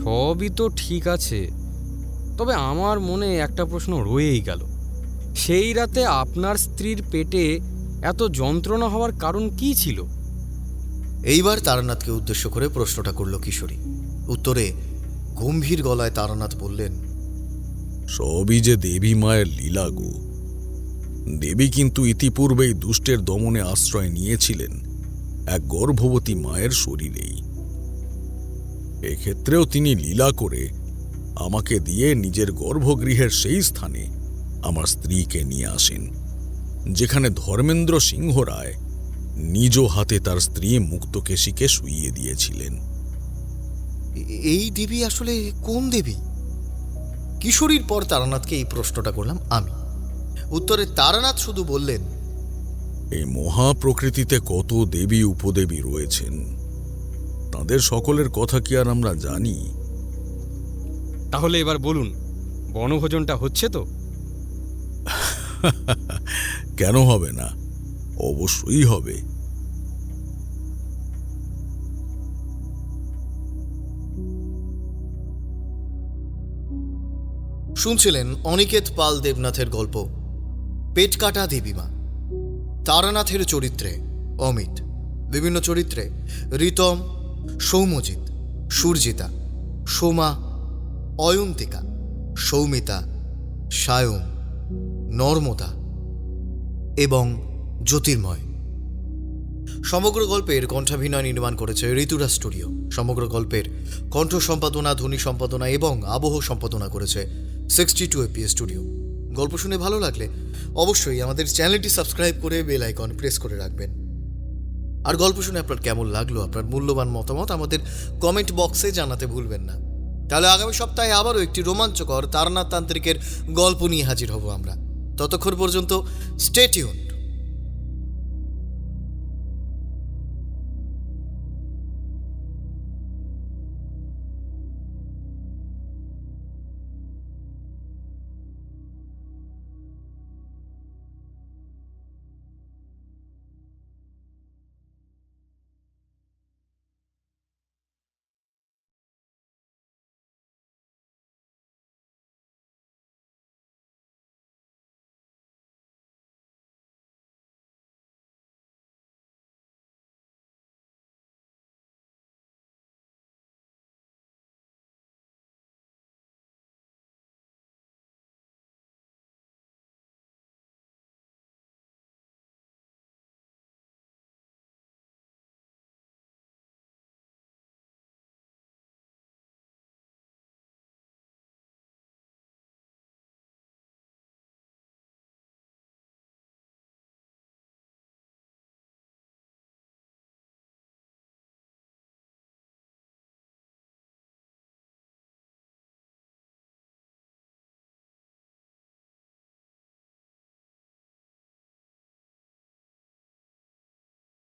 সবই তো ঠিক আছে, তবে আমার মনে একটা প্রশ্ন রয়েই গেল। সেই রাতে আপনার স্ত্রীর পেটে এত যন্ত্রণা হওয়ার কারণ কি ছিল? এইবার তারানাথকে উদ্দেশ্য করে প্রশ্নটা করল কিশোরী। উত্তরে গম্ভীর গলায় তারানাথ বললেন, সবই যে দেবী মায়ের লীলা গো। দেবী কিন্তু ইতিপূর্বেই দুষ্টের দমনে আশ্রয় নিয়েছিলেন এক গর্ভবতী মায়ের শরীরেই। এক্ষেত্রেও তিনি লীলা করে আমাকে দিয়ে নিজের গর্ভগৃহের সেই স্থানে আমার স্ত্রীকে নিয়ে আসেন, যেখানে ধর্মেন্দ্র সিংহ রায় নিজ হাতে তার স্ত্রী মুক্তকেশীকে শুইয়ে দিয়েছিলেন। এই দেবী আসলে কোন দেবী? কিশোরীর পর তারানাথকে এই প্রশ্নটা করলাম আমি। উত্তরে তারানাথ শুধু বললেন, এই মহাপ্রকৃতিতে কত দেবী উপদেবী রয়েছেন, তাদের সকলের কথা কি আর আমরা জানি? তাহলে এবার বলুন, বনভোজনটা হচ্ছে তো? কেন হবে না? অবশ্যই হবে। শুনছিলেন অনিকেত পাল দেবনাথের গল্প পেটকাটা দেবীমা। তারানাথের চরিত্রে অমিত, বিভিন্ন চরিত্রে রিতম, সৌম্যজিৎ, সুরজিতা, সোমা, অয়ন্তিকা, সৌমিতা, সায়ম, নর্মদা এবং জ্যোতির্ময়। সমগ্র গল্পের কণ্ঠাভিনয় নির্মাণ করেছে ঋতুরা স্টুডিও। সমগ্র গল্পের কণ্ঠ সম্পাদনা, ধ্বনি সম্পাদনা এবং আবহ সম্পাদনা করেছে 62 APA স্টুডিও। গল্প শুনে ভালো লাগলে অবশ্যই আমাদের চ্যানেলটি সাবস্ক্রাইব করে বেল আইকন প্রেস করে রাখবেন। আর গল্প শুনে আপনার কেমন লাগলো, আপনার মূল্যবান মতামত আমাদের কমেন্ট বক্সে জানাতে ভুলবেন না। তাহলে আগামী সপ্তাহে আবারও একটি রোমাঞ্চকর তারানাথ তান্ত্রিকের গল্প নিয়ে হাজির হব আমরা। ততক্ষণ পর্যন্ত স্টে টিউনড।